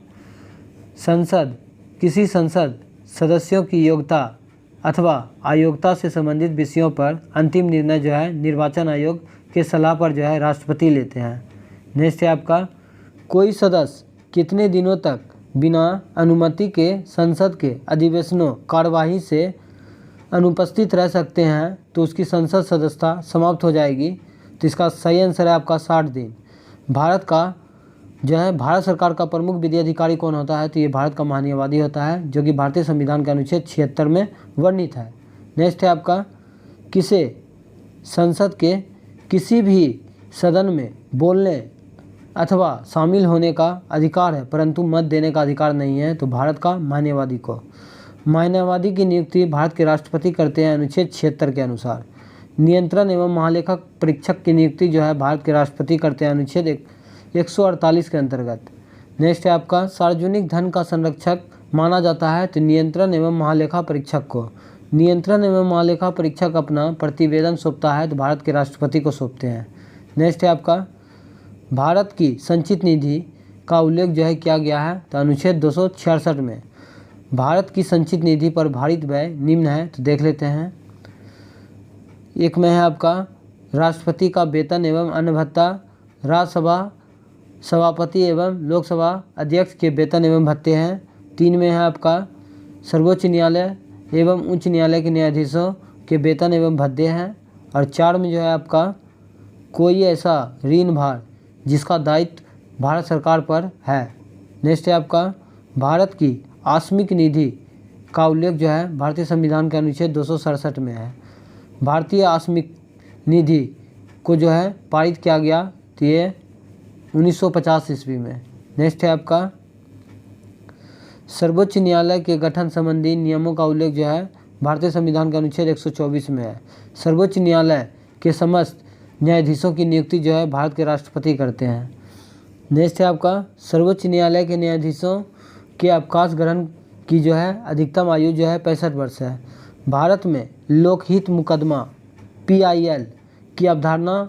किसी संसद सदस्यों की योग्यता अथवा अयोग्यता से संबंधित विषयों पर अंतिम निर्णय जो है निर्वाचन आयोग के सलाह पर जो है राष्ट्रपति लेते हैं। नेक्स्ट है आपका, कोई सदस्य कितने दिनों तक बिना अनुमति के संसद के अधिवेशनों कार्यवाही से अनुपस्थित रह सकते हैं? तो उसकी संसद सदस्यता समाप्त हो जाएगी। तो इसका सही आंसर है आपका 60 दिन। भारत सरकार का प्रमुख विधि अधिकारी कौन होता है? तो ये भारत का महान्यायवादी होता है जो कि भारतीय संविधान के अनुच्छेद 76 में वर्णित है। नेक्स्ट है आपका, किसे संसद के किसी भी सदन में बोलने अथवा शामिल होने का अधिकार है परंतु मत देने का अधिकार नहीं है? तो भारत का महान्यायवादी को। महान्यायवादी की नियुक्ति भारत के राष्ट्रपति करते हैं अनुच्छेद 76 के अनुसार। नियंत्रण एवं महालेखा परीक्षक की नियुक्ति जो है भारत के राष्ट्रपति करते हैं अनुच्छेद 148 के अंतर्गत। नेक्स्ट है आपका, सार्वजनिक धन का संरक्षक माना जाता है तो नियंत्रण एवं महालेखा परीक्षक को। नियंत्रण एवं महालेखा परीक्षक अपना प्रतिवेदन सौंपता है तो भारत के राष्ट्रपति को सौंपते हैं। नेक्स्ट है आपका, भारत की संचित निधि का उल्लेख जो है किया गया है तो अनुच्छेद 266 में। भारत की संचित निधि पर भारित व्यय निम्न है तो देख लेते हैं। एक में है आपका, राष्ट्रपति का वेतन एवं अन्य भत्ता, राज्यसभा सभापति एवं लोकसभा अध्यक्ष के वेतन एवं भत्ते हैं। 3 में है आपका, सर्वोच्च न्यायालय एवं उच्च न्यायालय के न्यायाधीशों के वेतन एवं भत्ते हैं। और 4 में जो है आपका, कोई ऐसा ऋण भार जिसका दायित्व भारत सरकार पर है। नेक्स्ट है आपका, भारत की आकस्मिक निधि का उल्लेख जो है भारतीय संविधान के अनुच्छेद 267 में है। भारतीय आकस्मिक निधि को जो है पारित किया गया तो ये 1950 ईस्वी में। नेक्स्ट है आपका, सर्वोच्च न्यायालय के गठन संबंधी नियमों का उल्लेख जो है भारतीय संविधान के अनुच्छेद 124 में है। सर्वोच्च न्यायालय के समस्त न्यायाधीशों की नियुक्ति जो है भारत के राष्ट्रपति करते हैं। नेक्स्ट है आपका, सर्वोच्च न्यायालय के न्यायाधीशों के अवकाश ग्रहण की जो है अधिकतम आयु जो है 65 वर्ष है। भारत में लोकहित मुकदमा PIL की अवधारणा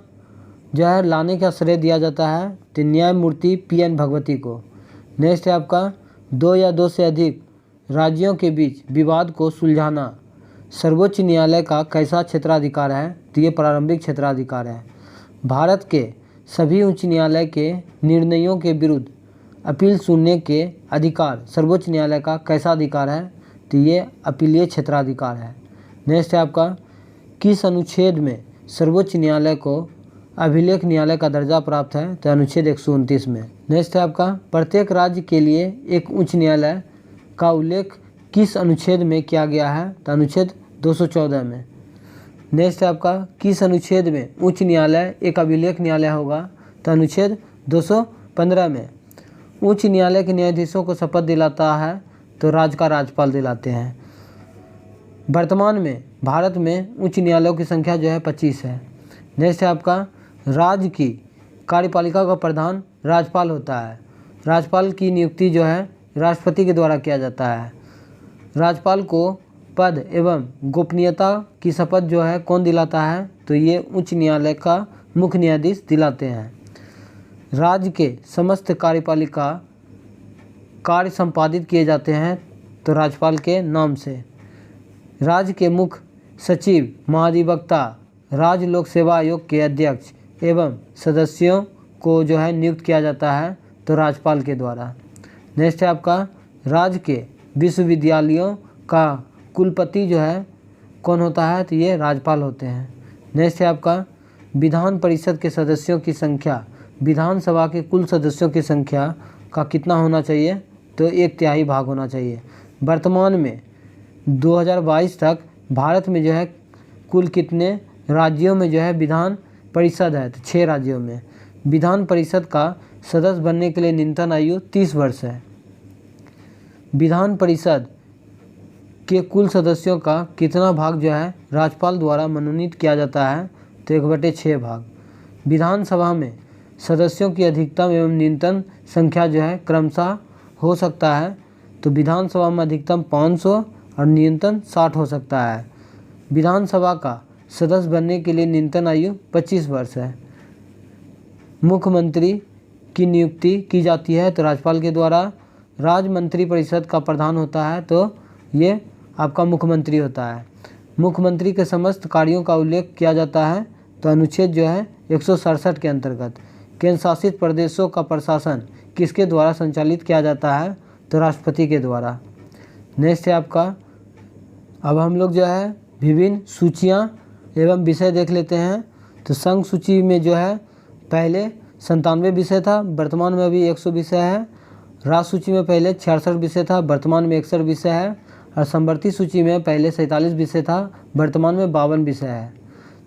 जो है लाने का श्रेय दिया जाता है तो न्यायमूर्ति PN भगवती को। नेक्स्ट है आपका, 2 या 2 से अधिक राज्यों के बीच विवाद को सुलझाना सर्वोच्च न्यायालय का कैसा क्षेत्राधिकार है? तो ये प्रारंभिक क्षेत्राधिकार है। भारत के सभी उच्च न्यायालय के निर्णयों के विरुद्ध अपील सुनने के अधिकार सर्वोच्च न्यायालय का कैसा अधिकार है? तो ये अपीलीय क्षेत्राधिकार है। नेक्स्ट है आपका, किस अनुच्छेद में सर्वोच्च न्यायालय को अभिलेख न्यायालय का दर्जा प्राप्त है? तो अनुच्छेद 129 में। नेक्स्ट है आपका, प्रत्येक राज्य के लिए एक उच्च न्यायालय का उल्लेख किस अनुच्छेद में किया गया है? तो अनुच्छेद 214 में। नेक्स्ट है आपका, किस अनुच्छेद में उच्च न्यायालय एक अभिलेख न्यायालय होगा? तो अनुच्छेद 215 में। उच्च न्यायालय के न्यायाधीशों को शपथ दिलाता है तो राज्य का राज्यपाल दिलाते हैं। वर्तमान में भारत में उच्च न्यायालयों की संख्या जो है 25 है। नेक्स्ट है आपका, राज्य की कार्यपालिका का प्रधान राज्यपाल होता है। राज्यपाल की नियुक्ति जो है राष्ट्रपति के द्वारा किया जाता है। राज्यपाल को पद एवं गोपनीयता की शपथ जो है कौन दिलाता है? तो ये उच्च न्यायालय का मुख्य न्यायाधीश दिलाते हैं। राज्य के समस्त कार्यपालिका कार्य संपादित किए जाते हैं तो राज्यपाल के नाम से। राज्य के मुख्य सचिव, महाधिवक्ता, राज्य लोक सेवा आयोग के अध्यक्ष एवं सदस्यों को जो है नियुक्त किया जाता है तो राज्यपाल के द्वारा। नेक्स्ट है आपका राज्य के विश्वविद्यालयों का कुलपति जो है कौन होता है तो ये राज्यपाल होते हैं। नेक्स्ट है आपका विधान परिषद के सदस्यों की संख्या, विधानसभा के कुल सदस्यों की संख्या का कितना होना चाहिए तो 1/3 भाग होना चाहिए। वर्तमान में 2022 तक भारत में जो है कुल कितने राज्यों में जो है विधान परिषद है तो 6 राज्यों में। विधान परिषद का सदस्य बनने के लिए न्यूनतम आयु 30 वर्ष है। विधान परिषद के कुल सदस्यों का कितना भाग जो है राज्यपाल द्वारा मनोनीत किया जाता है तो 1/6 भाग। विधानसभा में सदस्यों की अधिकतम एवं न्यूनतम संख्या जो है क्रमशः हो सकता है तो विधानसभा में अधिकतम 500 और न्यूनतम 60 हो सकता है। विधानसभा का सदस्य बनने के लिए न्यूनतम आयु 25 वर्ष है। मुख्यमंत्री की नियुक्ति की जाती है तो राज्यपाल के द्वारा। राज्य मंत्री परिषद का प्रधान होता है तो ये आपका मुख्यमंत्री होता है। मुख्यमंत्री के समस्त कार्यों का उल्लेख किया जाता है तो अनुच्छेद जो है 167 के अंतर्गत। केंद्र शासित प्रदेशों का प्रशासन किसके द्वारा संचालित किया जाता है तो राष्ट्रपति के द्वारा। नेक्स्ट है आपका, अब हम लोग जो है विभिन्न सूचियाँ एवं विषय देख लेते हैं। तो संघ सूची में जो है पहले 97 विषय था, वर्तमान में अभी 100 विषय है। राज्य सूची में पहले 66 विषय था, वर्तमान में 61 विषय है। और समवर्ती सूची में पहले 47 विषय था, वर्तमान में 52 विषय है।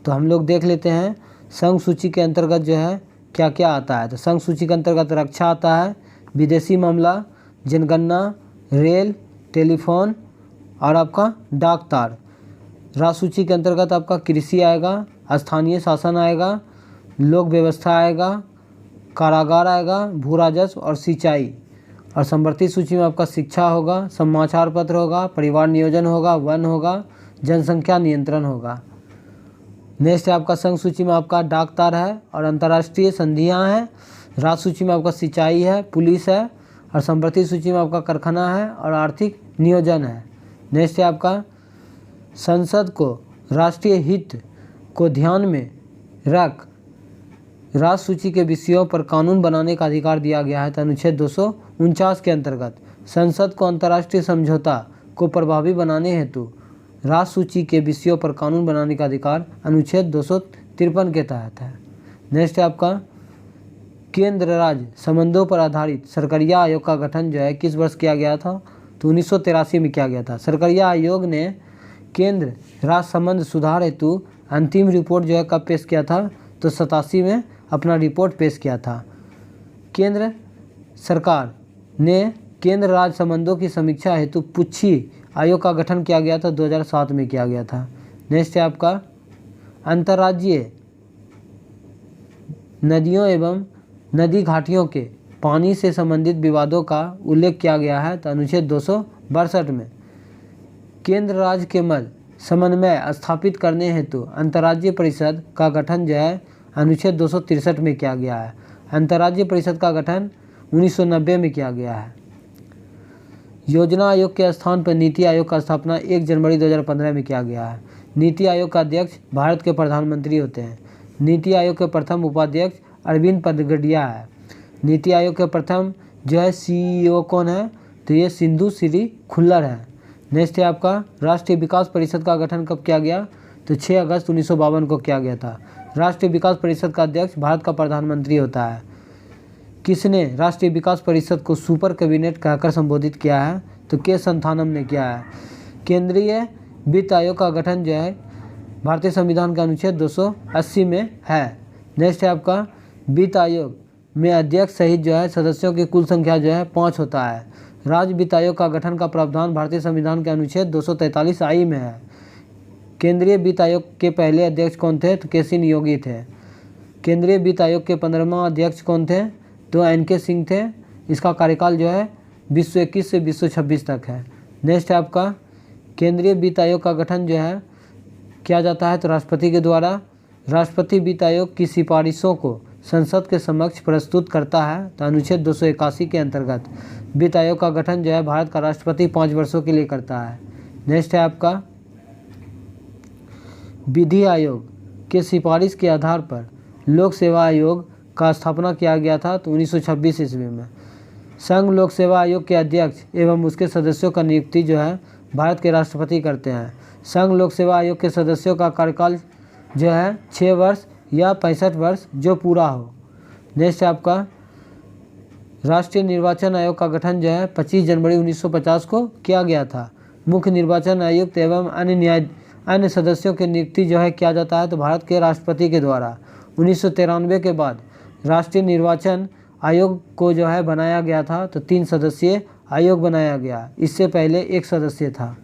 तो हम लोग देख लेते हैं संघ सूची के अंतर्गत जो है क्या क्या आता है। तो संघ सूची के अंतर्गत रक्षा आता है, विदेशी मामला, जनगणना, रेल, टेलीफोन और आपका डाक तार। राज्य सूची के अंतर्गत आपका कृषि आएगा, स्थानीय शासन आएगा, लोक व्यवस्था आएगा, कारागार आएगा, भू राजस्व और सिंचाई। और समवर्ती सूची में आपका शिक्षा होगा, समाचार पत्र होगा, परिवार नियोजन होगा, वन होगा, जनसंख्या नियंत्रण होगा। नेक्स्ट है आपका संघ सूची में आपका डाक तार है और अंतर्राष्ट्रीय संधियां हैं। राज्य सूची में आपका सिंचाई है, पुलिस है और समवर्ती सूची में आपका कारखाना है और आर्थिक नियोजन है। नेक्स्ट है आपका संसद को राष्ट्रीय हित को ध्यान में रख राज्य सूची के विषयों पर कानून बनाने का अधिकार दिया गया है तो अनुच्छेद 249 के अंतर्गत। संसद को अंतर्राष्ट्रीय समझौता को प्रभावी बनाने हेतु राज्य सूची के विषयों पर कानून बनाने का अधिकार अनुच्छेद 253 के तहत है। नेक्स्ट है आपका केंद्र राज्य संबंधों पर आधारित सरकारिया आयोग का गठन जो है किस वर्ष किया गया था तो 1983 में किया गया था। सरकारिया आयोग ने केंद्र राज्य संबंध सुधार हेतु अंतिम रिपोर्ट जो है कब पेश किया था तो 87 में अपना रिपोर्ट पेश किया था। केंद्र सरकार ने केंद्र राज्य संबंधों की समीक्षा हेतु पुच्छी आयोग का गठन किया गया था 2007 में किया गया था। नेक्स्ट है आपका अंतर्राज्यीय नदियों एवं नदी घाटियों के पानी से संबंधित विवादों का उल्लेख किया गया है तो अनुच्छेद 262 में। केंद्र राज्य के मध्य समन्वय स्थापित करने हेतु अंतर्राज्यीय परिषद का गठन जो है अनुच्छेद 263 में किया गया है। अंतर्राज्यीय परिषद का गठन 1990 में किया गया है। योजना आयोग के स्थान पर नीति आयोग का स्थापना 1 जनवरी 2015 में किया गया है। नीति आयोग का अध्यक्ष भारत के प्रधानमंत्री होते हैं। नीति आयोग के प्रथम उपाध्यक्ष अरविंद पदगडिया है। नीति आयोग के प्रथम जो है CEO कौन है तो ये सिंधु श्री खुल्लर है। नेक्स्ट है आपका राष्ट्रीय विकास परिषद का गठन कब किया गया तो 6 अगस्त 1952 को किया गया था। राष्ट्रीय विकास परिषद का अध्यक्ष भारत का प्रधानमंत्री होता है। किसने राष्ट्रीय विकास परिषद को सुपर कैबिनेट कहकर संबोधित किया है तो के संथानम ने किया है। केंद्रीय वित्त आयोग का गठन जो है भारतीय संविधान का अनुच्छेद 280 में है। नेक्स्ट है आपका वित्त आयोग में अध्यक्ष सहित जो है सदस्यों की कुल संख्या जो है 5 होता है। राज्य वित्त आयोग का गठन का प्रावधान भारतीय संविधान के अनुच्छेद 243 आई में है। केंद्रीय वित्त आयोग के पहले अध्यक्ष कौन थे तो के सिंह योगी थे। केंद्रीय वित्त आयोग के 15वां अध्यक्ष कौन थे तो NK सिंह थे। इसका कार्यकाल जो है 2021 से 2026 तक है। नेक्स्ट है आपका केंद्रीय वित्त आयोग का गठन जो है किया जाता है तो राष्ट्रपति के द्वारा। राष्ट्रपति वित्त आयोग की सिफारिशों को संसद के समक्ष प्रस्तुत करता है? तो अनुच्छेद 281 के अंतर्गत वित्त आयोग का गठन जो है भारत का राष्ट्रपति 5 वर्षों के लिए करता है। नेक्स्ट है आपका विधि आयोग के सिफारिश के आधार पर लोक सेवा आयोग का स्थापना किया गया था? तो 1926 ईस्वी में। संघ लोक सेवा आयोग के अध्यक्ष एवं उसके सदस्यों का नियुक्ति जो है भारत के राष्ट्रपति करते हैं। संघ लोक सेवा आयोग के सदस्यों का कार्यकाल जो है 6 वर्ष या 65 वर्ष जो पूरा हो। नेक्स्ट है आपका राष्ट्रीय निर्वाचन आयोग का गठन जो है 25 जनवरी 1950 को किया गया था। मुख्य निर्वाचन आयुक्त एवं अन्य सदस्यों की नियुक्ति जो है किया जाता है तो भारत के राष्ट्रपति के द्वारा। 1993 के बाद राष्ट्रीय निर्वाचन आयोग को जो है बनाया गया था तो 3 सदस्यीय आयोग बनाया गया, इससे पहले 1 सदस्य था।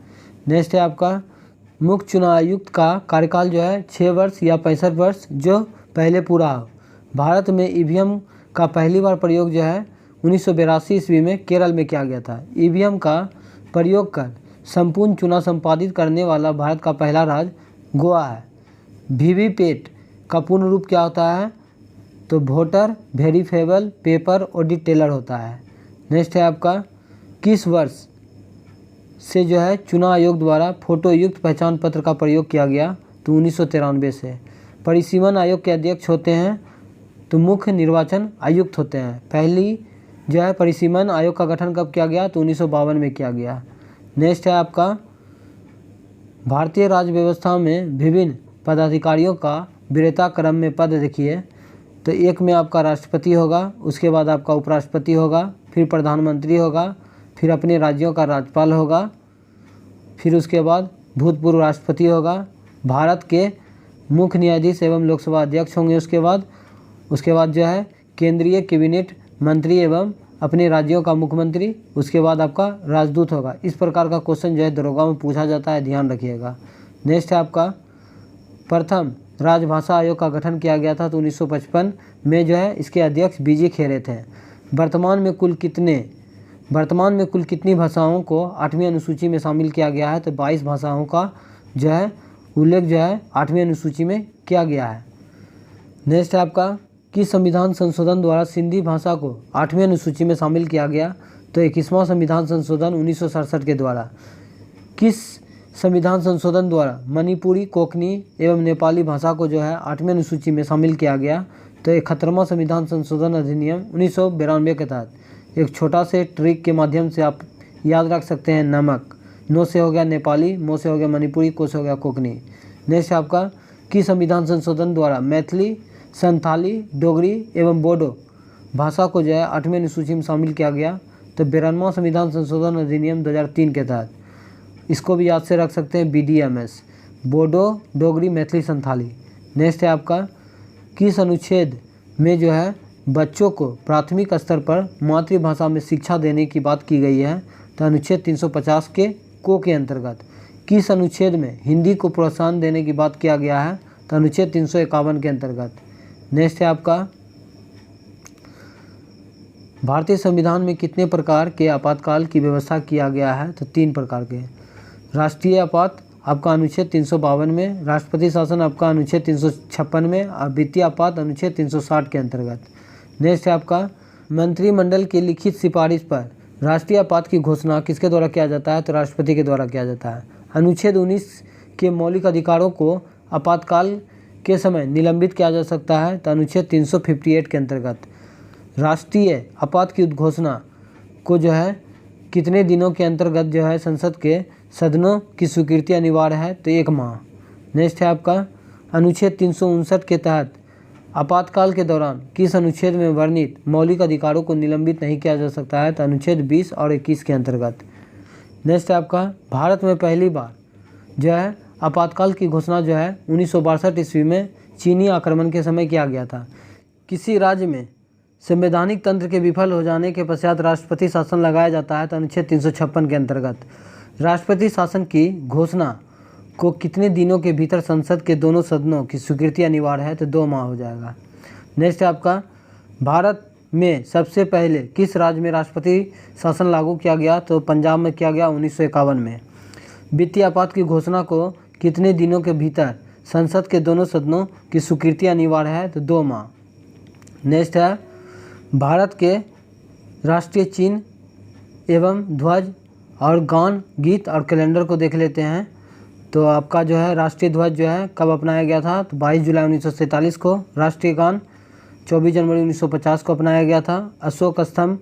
नेक्स्ट है आपका मुख्य चुनाव आयुक्त का कार्यकाल जो है 6 वर्ष या 65 वर्ष जो पहले पूरा हो। भारत में ईवीएम का पहली बार प्रयोग जो है 1982 ईस्वी में केरल में किया गया था। ईवीएम का प्रयोग कर संपूर्ण चुनाव संपादित करने वाला भारत का पहला राज्य गोवा है। वीवीपैट का पूर्ण रूप क्या होता है? तो voter verifiable paper audit trail होता है। नेक्स्ट है आपका किस वर्ष से जो है चुनाव आयोग द्वारा फोटो युक्त पहचान पत्र का प्रयोग किया गया? तो 1993 से। परिसीमन आयोग के अध्यक्ष होते हैं तो मुख्य निर्वाचन आयुक्त होते हैं। पहली जो है परिसीमन आयोग का गठन कब किया गया? तो 1952 में किया गया। नेक्स्ट है आपका भारतीय राज्य व्यवस्था में विभिन्न पदाधिकारियों का वरीयता क्रम में पद देखिए। तो 1 में आपका राष्ट्रपति होगा, उसके बाद आपका उपराष्ट्रपति होगा, फिर प्रधानमंत्री होगा, फिर अपने राज्यों का राज्यपाल होगा, फिर उसके बाद भूतपूर्व राष्ट्रपति होगा, भारत के मुख्य न्यायाधीश एवं लोकसभा अध्यक्ष होंगे। उसके बाद जो है केंद्रीय कैबिनेट मंत्री एवं अपने राज्यों का मुख्यमंत्री, उसके बाद आपका राजदूत होगा। इस प्रकार का क्वेश्चन जो है दरोगा में पूछा जाता है, ध्यान रखिएगा। नेक्स्ट है आपका प्रथम राजभाषा आयोग का गठन किया गया था तो 1955 में जो है इसके अध्यक्ष बीजी खेरे थे। वर्तमान में कुल कितनी भाषाओं को 8वीं अनुसूची में शामिल किया गया है? तो 22 भाषाओं का जो है उल्लेख जो है 8वीं अनुसूची में किया गया है। नेक्स्ट है आपका किस संविधान संशोधन द्वारा सिंधी भाषा को 8वीं अनुसूची में शामिल किया गया? तो 21वां संविधान संशोधन 1967 के द्वारा। किस संविधान संशोधन द्वारा मणिपुरी, कोंकणी एवं नेपाली भाषा को जो है 8वीं अनुसूची में शामिल किया गया? तो 71वां संविधान संशोधन अधिनियम 1992 के तहत। एक छोटा से ट्रिक के माध्यम से आप याद रख सकते हैं। नमक, नो से हो गया नेपाली, मो से हो गया मणिपुरी, को से हो गया कोंकणी। नेक्स्ट आपका किस संविधान संशोधन द्वारा मैथिली, संथाली, डोगरी एवं बोडो भाषा को जो है 8वीं अनुसूची में शामिल किया गया? तो 92वां संविधान संशोधन अधिनियम 2003 के तहत। इसको भी याद से रख सकते हैं, BDMS, बोडो, डोगरी, मैथिली, संथाली। नेक्स्ट है आपका किस अनुच्छेद में जो है बच्चों को प्राथमिक स्तर पर मातृभाषा में शिक्षा देने की बात की गई है? तो अनुच्छेद 350 के को के अंतर्गत। किस अनुच्छेद में हिंदी को प्रोत्साहन देने की बात किया गया है? तो अनुच्छेद 351 के अंतर्गत। नेक्स्ट है आपका भारतीय संविधान में कितने प्रकार के आपातकाल की व्यवस्था किया गया है? तो 3 प्रकार के। राष्ट्रीय आपात आपका अनुच्छेद 352 में, राष्ट्रपति शासन आपका अनुच्छेद 356 में और वित्तीय आपात अनुच्छेद 360 के अंतर्गत। नेक्स्ट है आपका मंत्रिमंडल की लिखित सिफारिश पर राष्ट्रीय आपात की घोषणा किसके द्वारा किया जाता है? तो राष्ट्रपति के द्वारा किया जाता है। अनुच्छेद 19 के मौलिक अधिकारों को आपातकाल के समय निलंबित किया जा सकता है? तो अनुच्छेद 358 के अंतर्गत। राष्ट्रीय आपात की उद्घोषणा को जो है कितने दिनों के अंतर्गत जो है संसद के सदनों की स्वीकृति अनिवार्य है? तो 1 माह। नेक्स्ट है आपका अनुच्छेद 359 के तहत आपातकाल के दौरान किस अनुच्छेद में वर्णित मौलिक अधिकारों को निलंबित नहीं किया जा सकता है? तो अनुच्छेद 20 और 21 के अंतर्गत। नेक्स्ट है आपका भारत में पहली बार जो है आपातकाल की घोषणा जो है 1962 ईस्वी में चीनी आक्रमण के समय किया गया था। किसी राज्य में संवैधानिक तंत्र के विफल हो जाने के पश्चात राष्ट्रपति शासन लगाया जाता है? तो अनुच्छेद 356 के अंतर्गत। राष्ट्रपति शासन की घोषणा को कितने दिनों के भीतर संसद के दोनों सदनों की स्वीकृति अनिवार्य है? तो 2 माह हो जाएगा। नेक्स्ट है आपका भारत में सबसे पहले किस राज्य में राष्ट्रपति शासन लागू किया गया? तो पंजाब में किया गया 1951 में। वित्तीय आपात की घोषणा को कितने दिनों के भीतर संसद के दोनों सदनों की स्वीकृति अनिवार्य है? तो 2 माह। नेक्स्ट है भारत के राष्ट्रीय चिन्ह एवं ध्वज और गान, गीत और कैलेंडर को देख लेते हैं। तो आपका जो है राष्ट्रीय ध्वज जो है कब अपनाया गया था, तो 22 जुलाई 1947 को। राष्ट्रीय गान 24 जनवरी 1950 को अपनाया गया था। अशोक स्तंभ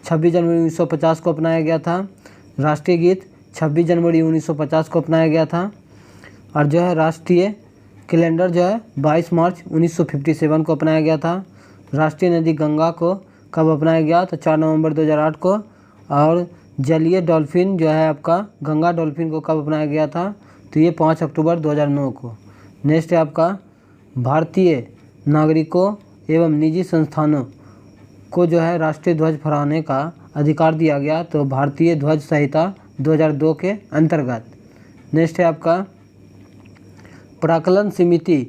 26 जनवरी 1950 को अपनाया गया था। राष्ट्रीय गीत 26 जनवरी 1950 को अपनाया गया था। और जो है राष्ट्रीय कैलेंडर जो है 22 मार्च 1957 को अपनाया गया था। राष्ट्रीय नदी गंगा को कब अपनाया गया, तो 4 नवंबर 2008 को। और जलीय डॉल्फिन जो है आपका गंगा डॉल्फिन को कब अपनाया गया था, तो ये 5 अक्टूबर 2009 को। नेक्स्ट है आपका भारतीय नागरिकों एवं निजी संस्थानों को जो है राष्ट्रीय ध्वज फहराने का अधिकार दिया गया, तो भारतीय ध्वज संहिता 2002 के अंतर्गत। नेक्स्ट है आपका प्राक्कलन समिति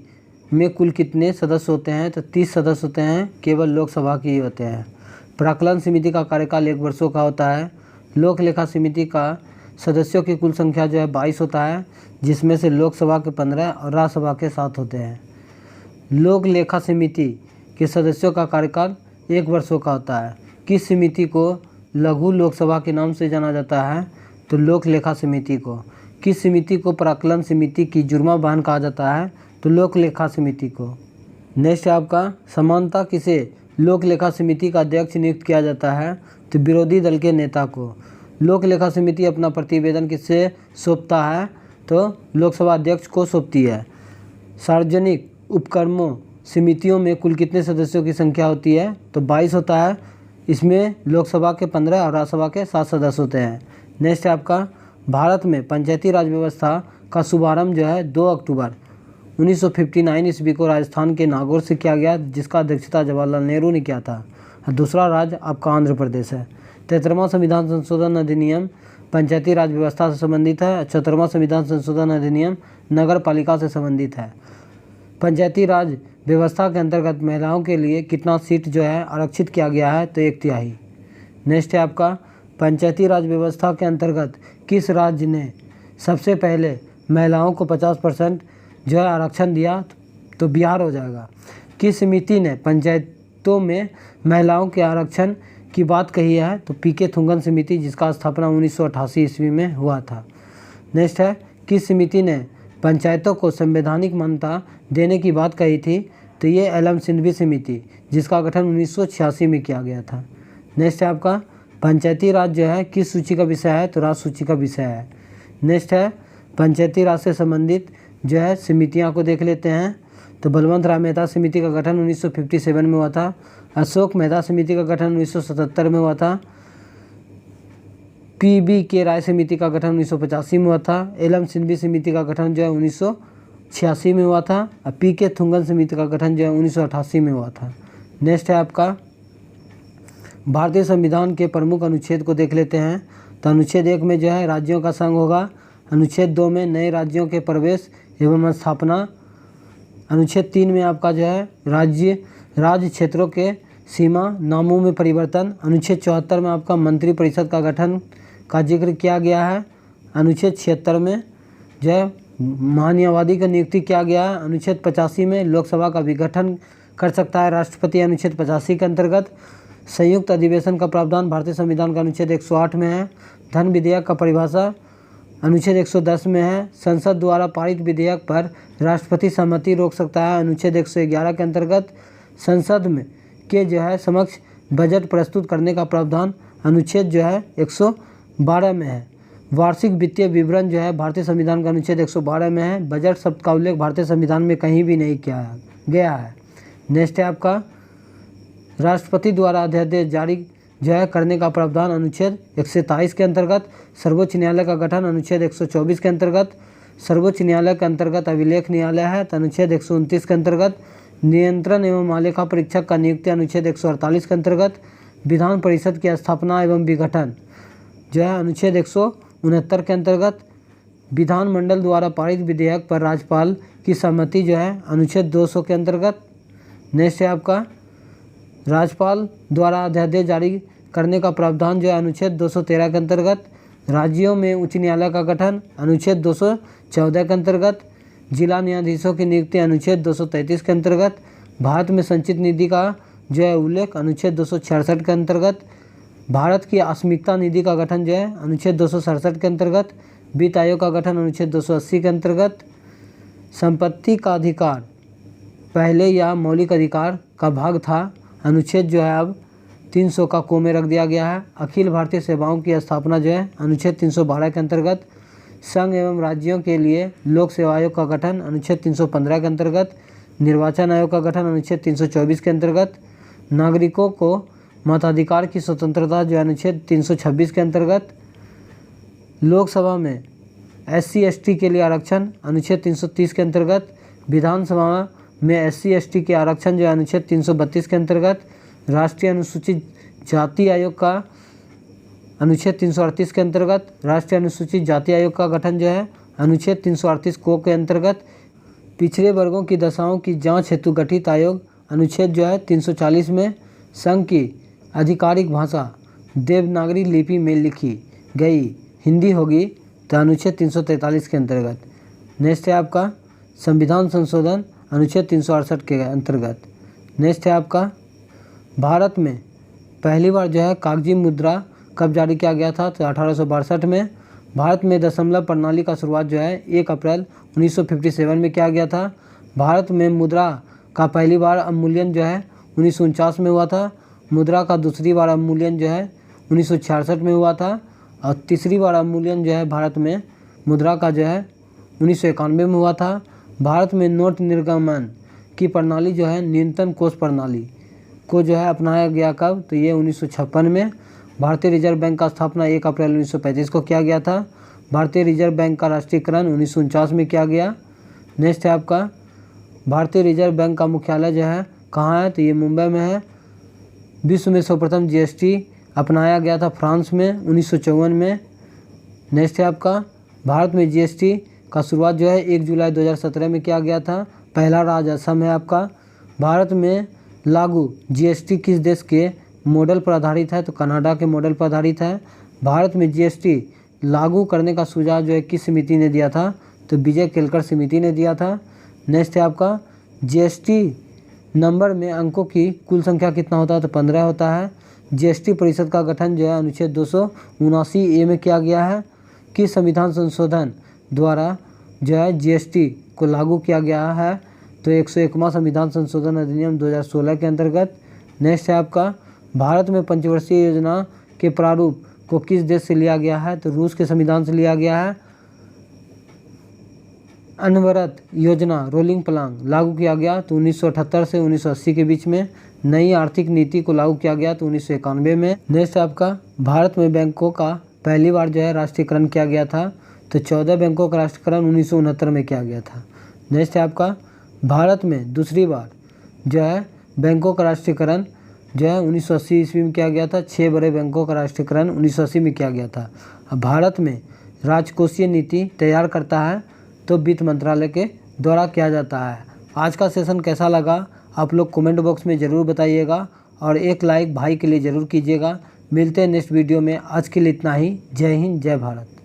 में कुल कितने सदस्य होते हैं, तो 30 सदस्य होते हैं, केवल लोकसभा के ही होते हैं। प्राक्कलन समिति का कार्यकाल 1 वर्षों का होता है। लोक लेखा समिति का सदस्यों की कुल संख्या जो है 22 होता है, जिसमें से लोकसभा के 15 और राज्यसभा के 7 होते हैं। लोक लेखा समिति के सदस्यों का कार्यकाल 1 वर्षों का होता है। किस समिति को लघु लोकसभा के नाम से जाना जाता है, तो लोक लेखा समिति को। किस समिति को प्राक्कलन समिति की जुर्मा बहन कहा जाता है, तो लोक लेखा समिति को। नेक्स्ट है आपका समानता किसे लोक लेखा समिति का अध्यक्ष नियुक्त किया जाता है, तो विरोधी दल के नेता को। लोक लेखा समिति अपना प्रतिवेदन किससे सौंपता है, तो लोकसभा अध्यक्ष को सौंपती है। सार्वजनिक उपक्रमों समितियों में कुल कितने सदस्यों की संख्या होती है, तो 22 होता है। इसमें लोकसभा के 15 और राज्यसभा के 7 सदस्य होते हैं। नेक्स्ट है आपका भारत में पंचायती राज व्यवस्था का शुभारंभ जो है 2 अक्टूबर 1959 ईस्वी को राजस्थान के नागौर से किया गया, जिसका अध्यक्षता जवाहरलाल नेहरू ने किया था। दूसरा राज्य आपका आंध्र प्रदेश है। 73वां संविधान संशोधन अधिनियम पंचायती राज व्यवस्था से संबंधित है। 74वां संविधान संशोधन अधिनियम नगर पालिका से संबंधित है। पंचायती राज व्यवस्था के अंतर्गत महिलाओं के लिए कितना सीट जो है आरक्षित किया गया है, तो 1/3। नेक्स्ट है आपका पंचायती राज व्यवस्था के अंतर्गत किस राज्य ने सबसे पहले महिलाओं को 50% जो है आरक्षण दिया, तो बिहार हो जाएगा। किस समिति ने पंचायतों में महिलाओं के आरक्षण की बात कही है, तो पीके थुंगन समिति, जिसका स्थापना 1988 ईस्वी में हुआ था। नेक्स्ट है किस समिति ने पंचायतों को संवैधानिक मान्यता देने की बात कही थी, तो ये एलएम सिंघवी समिति, जिसका गठन 1986 में किया गया था। नेक्स्ट है आपका पंचायती राज जो है किस सूची का विषय है, तो राज सूची का विषय है। नेक्स्ट है पंचायती राज से संबंधित जो है समितियां को देख लेते हैं। तो बलवंत राय मेहता समिति का गठन 1957 में हुआ था। अशोक मेहता समिति का गठन 1977 में हुआ था। पीबी के राय समिति का गठन 1985 में हुआ था। एलएम सिंघवी समिति का गठन जो है 1986 में हुआ था। और पीके थुंगन समिति का गठन जो है 1988 में हुआ था। नेक्स्ट है आपका भारतीय संविधान के प्रमुख अनुच्छेद को देख लेते हैं। तो अनुच्छेद 1 में जो है राज्यों का संघ होगा। अनुच्छेद 2 में नए राज्यों के प्रवेश एवं स्थापना। अनुच्छेद 3 में आपका जो है राज्य क्षेत्रों के सीमा नामों में परिवर्तन। अनुच्छेद 74 में आपका मंत्रिपरिषद का गठन का जिक्र किया गया है। अनुच्छेद 76 में जो है महान्यायवादी का नियुक्ति किया गया है। अनुच्छेद 85 में लोकसभा का विघटन कर सकता है राष्ट्रपति। अनुच्छेद 85 के अंतर्गत संयुक्त अधिवेशन का प्रावधान भारतीय संविधान का अनुच्छेद 108 में है। धन विधेयक का परिभाषा अनुच्छेद 110 में है। संसद द्वारा पारित विधेयक पर राष्ट्रपति सहमति रोक सकता है। अनुच्छेद 111 के अंतर्गत संसद में के जो है समक्ष बजट प्रस्तुत करने का प्रावधान अनुच्छेद जो है 112 में है। वार्षिक वित्तीय विवरण जो है भारतीय संविधान का अनुच्छेद 112 में है। बजट शब्द का उल्लेख भारतीय संविधान में कहीं भी नहीं किया गया है। नेक्स्ट है आपका राष्ट्रपति द्वारा अध्यादेश जारी जो है करने का प्रावधान अनुच्छेद 127 के अंतर्गत। सर्वोच्च न्यायालय का गठन अनुच्छेद 124 के अंतर्गत। सर्वोच्च न्यायालय के अंतर्गत अभिलेख न्यायालय है तो अनुच्छेद 129 के अंतर्गत। नियंत्रण एवं आलेखा परीक्षक का नियुक्ति अनुच्छेद 148 के अंतर्गत। विधान परिषद की स्थापना एवं विघटन जो है अनुच्छेद 169 के अंतर्गत। विधानमंडल द्वारा पारित विधेयक पर राज्यपाल की सहमति जो है अनुच्छेद 200 के अंतर्गत। नेक्स्ट है आपका राज्यपाल द्वारा अध्यादेश जारी करने का प्रावधान जो है अनुच्छेद 213 के अंतर्गत। राज्यों में उच्च न्यायालय का गठन अनुच्छेद 214 के अंतर्गत। जिला न्यायाधीशों की नियुक्ति अनुच्छेद 233 के अंतर्गत। भारत में संचित निधि का जो है उल्लेख अनुच्छेद 266 के अंतर्गत। भारत की अस्मिता निधि का गठन जो है अनुच्छेद 267 के अंतर्गत। वित्त आयोग का गठन अनुच्छेद 280 के अंतर्गत। संपत्ति का अधिकार पहले या मौलिक अधिकार का भाग था, अनुच्छेद जो है अब 300 का को में रख दिया गया है। अखिल भारतीय सेवाओं की स्थापना जो है अनुच्छेद 312 के अंतर्गत। संघ एवं राज्यों के लिए लोक सेवा आयोग का गठन अनुच्छेद 315 के अंतर्गत। निर्वाचन आयोग का गठन अनुच्छेद 324 के अंतर्गत। नागरिकों को मताधिकार की स्वतंत्रता जो है अनुच्छेद 326 के अंतर्गत। लोकसभा में SC/ST के लिए आरक्षण अनुच्छेद 330 के अंतर्गत। विधानसभा में SC/ST के आरक्षण जो है अनुच्छेद 332 के अंतर्गत। राष्ट्रीय अनुसूचित जाति आयोग का अनुच्छेद 338 के अंतर्गत। राष्ट्रीय अनुसूचित जाति आयोग का गठन जो है अनुच्छेद 338 को के अंतर्गत। पिछड़े वर्गों की दशाओं की जांच हेतु गठित आयोग अनुच्छेद जो है 340 में। संघ की आधिकारिक भाषा देवनागरी लिपि में लिखी गई हिंदी होगी तो अनुच्छेद 343 के अंतर्गत। नेक्स्ट है आपका संविधान संशोधन अनुच्छेद 368 के अंतर्गत। नेक्स्ट है आपका भारत में पहली बार जो है कागजी मुद्रा कब जारी किया गया था तो 1862 में। भारत में दशमलव प्रणाली का शुरुआत जो है 1 अप्रैल 1957 में किया गया था। भारत में मुद्रा का पहली बार अवमूल्यन जो है 1949 में हुआ था। मुद्रा का दूसरी बार अवमूल्यन जो है 1966 में हुआ था और तीसरी बार अवमूल्यन जो है भारत में मुद्रा का जो है 1991 में हुआ था। भारत में नोट निर्गमन की प्रणाली जो है न्यूनतम कोष प्रणाली को जो है अपनाया गया कब तो ये 1956 में। भारतीय रिजर्व बैंक का स्थापना 1 अप्रैल 1935 को किया गया था। भारतीय रिजर्व बैंक का राष्ट्रीयकरण 1949 में किया गया। नेक्स्ट है आपका भारतीय रिजर्व बैंक का मुख्यालय जो है कहाँ है तो ये मुंबई में है। विश्व में सर्वप्रथम GST अपनाया गया था फ्रांस में 1954 में। नेक्स्ट है आपका भारत में GST का शुरुआत जो है 1 जुलाई 2017 में किया गया था। पहला राज्य असम है आपका। भारत में लागू GST किस देश के मॉडल पर आधारित है तो कनाडा के मॉडल पर आधारित है। भारत में GST लागू करने का सुझाव जो है किस समिति ने दिया था तो विजय केलकर समिति ने दिया था। नेक्स्ट है आपका GST नंबर में अंकों की कुल संख्या कितना होता है तो 15 होता है। GST परिषद का गठन जो है अनुच्छेद 279A में किया गया है। किस संविधान संशोधन द्वारा जो है GST को लागू किया गया है तो 101वां संविधान संशोधन अधिनियम 2016 के अंतर्गत। नेक्स्ट है आपका भारत में पंचवर्षीय योजना के प्रारूप को किस देश से लिया गया है तो रूस के संविधान से लिया गया है। अनवरत योजना रोलिंग प्लान लागू किया गया तो 1978 से 1980 के बीच में। नई आर्थिक नीति को लागू किया गया तो 1991 में। नेक्स्ट आपका भारत में बैंकों का पहली बार जो है राष्ट्रीयकरण किया गया था तो 14 बैंकों का राष्ट्रीयकरण 1969 में किया गया था। नेक्स्ट है आपका भारत में दूसरी बार जो है बैंकों का राष्ट्रीयकरण जो है 1980 ईस्वी में किया गया था। 6 बड़े बैंकों का राष्ट्रीयकरण 1980 में किया गया था। अब भारत में राजकोषीय नीति तैयार करता है तो वित्त मंत्रालय के द्वारा किया जाता है। आज का सेशन कैसा लगा आप लोग कमेंट बॉक्स में ज़रूर बताइएगा और एक लाइक भाई के लिए ज़रूर कीजिएगा। मिलते हैं नेक्स्ट वीडियो में। आज के लिए इतना ही। जय हिंद, जय भारत।